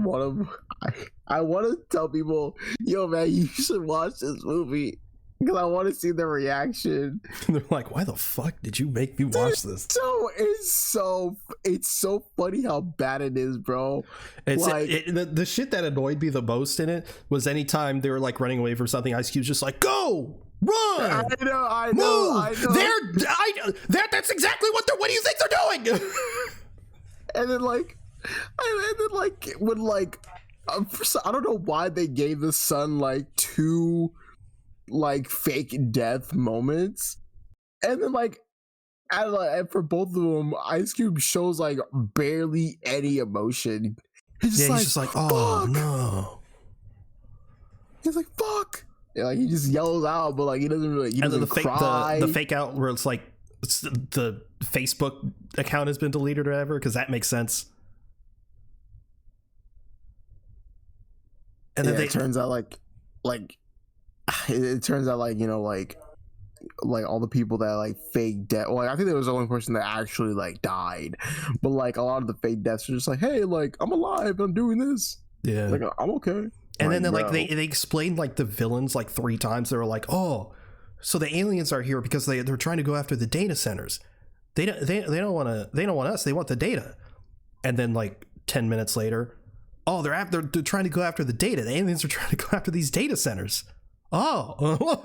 I want to tell people, yo, man, you should watch this movie, because I want to see their reaction. They're like, why the fuck did you make me watch this? So it's so funny how bad it is, bro. It's like, the shit that annoyed me the most in it was anytime they were like running away from something, Ice Cube's just like, go, run, I know. That's exactly what do you think they're doing? And then when like I don't know why they gave the son like two like fake death moments, and then like And for both of them, Ice Cube shows like barely any emotion. He's just like, oh fuck. no. He's like, fuck. Yeah, like he just yells out, but like he doesn't really. He doesn't cry. The fake out where it's like the Facebook account has been deleted or whatever, because that makes sense. And then it turns out like it turns out like, you know, like all the people that like fake death. Well, I think there was the only person that actually like died, but like a lot of the fake deaths are just like, hey, like I'm alive, I'm doing this. Yeah, like I'm okay. And like, then like they explained like the villains like 3 times. They were like, oh, so the aliens are here because they're trying to go after the data centers. They don't want us. They want the data. And then like 10 minutes later, oh, they're trying to go after the data. The aliens are trying to go after these data centers. Oh,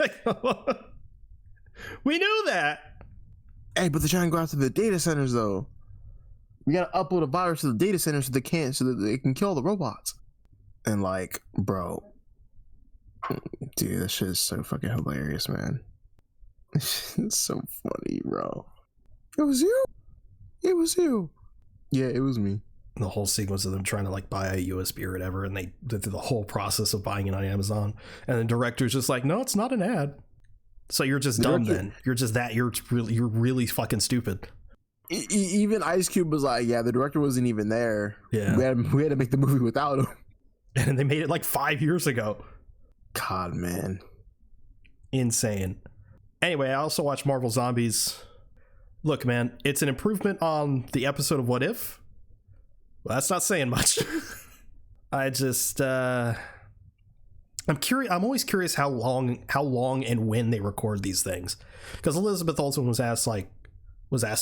we knew that. Hey, but they're trying to go after the data centers though. We gotta upload a virus to the data centers so that they can kill the robots. And like, bro, dude, that shit is so fucking hilarious, man. It's so funny, bro. It was you. Yeah, it was me. The whole sequence of them trying to like buy a USB or whatever, and they did the whole process of buying it on Amazon, and the director's just like, no, it's not an ad. So you're just dumb then. You're really fucking stupid. Even Ice Cube was like, yeah, the director wasn't even there. Yeah, we had to make the movie without him. And they made it like 5 years ago. God, man. Insane. Anyway, I also watched Marvel Zombies. Look, man, it's an improvement on the episode of What If. Well, that's not saying much. I just I'm curious. I'm always curious how long and when they record these things, because Elizabeth Olsen was asked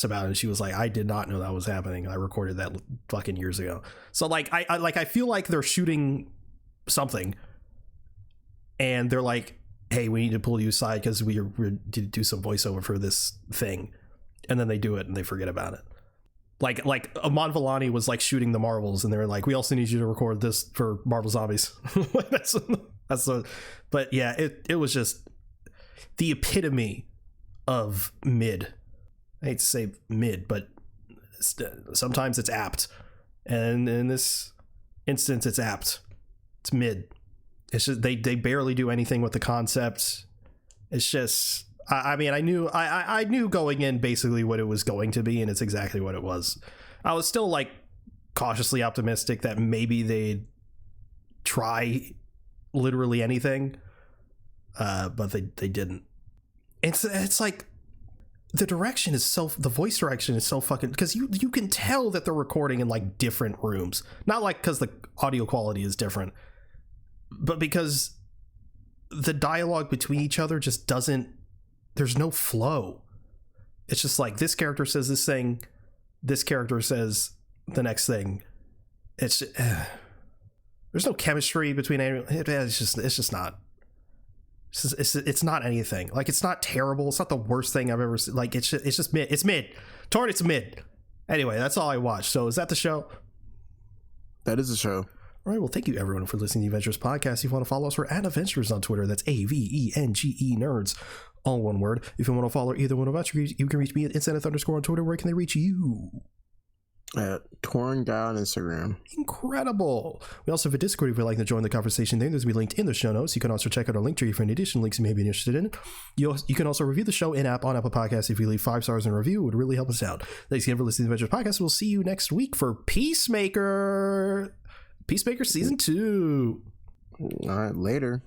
about it, and she was like, I did not know that was happening. I recorded that fucking years ago. So like I feel like they're shooting something and they're like, hey, we need to pull you aside because we did do some voiceover for this thing, and then they do it and they forget about it. Like Amon Vellani was like shooting the Marvels, and they were like, we also need you to record this for Marvel Zombies. But yeah, it was just the epitome of mid. I hate to say mid, but sometimes it's apt, and in this instance it's apt. It's mid. It's just they barely do anything with the concept. It's just I mean, I knew going in basically what it was going to be, and it's exactly what it was. I was still like cautiously optimistic that maybe they'd try literally anything, but they didn't. It's like the voice direction is so fucking, because you can tell that they're recording in like different rooms, not like because the audio quality is different, but because the dialogue between each other just doesn't, there's no flow. It's just like this character says this thing, this character says the next thing. It's there's no chemistry between anyone. It's just not. It's not anything. Like, it's not terrible. It's not the worst thing I've ever seen. Like, it's just mid. It's mid. Torn, it's mid. Anyway, that's all I watched. So is that the show? That is the show. All right. Well, thank you everyone for listening to the Avengenerds podcast. If you want to follow us, we're at Avengenerds on Twitter. That's AVENGE Nerds, all one word. If you want to follow either one of us, you can reach me at Insanith_ on Twitter. Where can they reach you? At Torn Guy on Instagram. Incredible. We also have a Discord if you'd like to join the conversation there. There's going to be linked in the show notes. You can also check out our link tree for any additional links you may be interested in. You can also review the show in-app on Apple Podcasts. If you leave 5 stars in a review, it would really help us out. Thanks again for listening to the Avengers Podcast. We'll see you next week for Peacemaker Season 2. All right, later.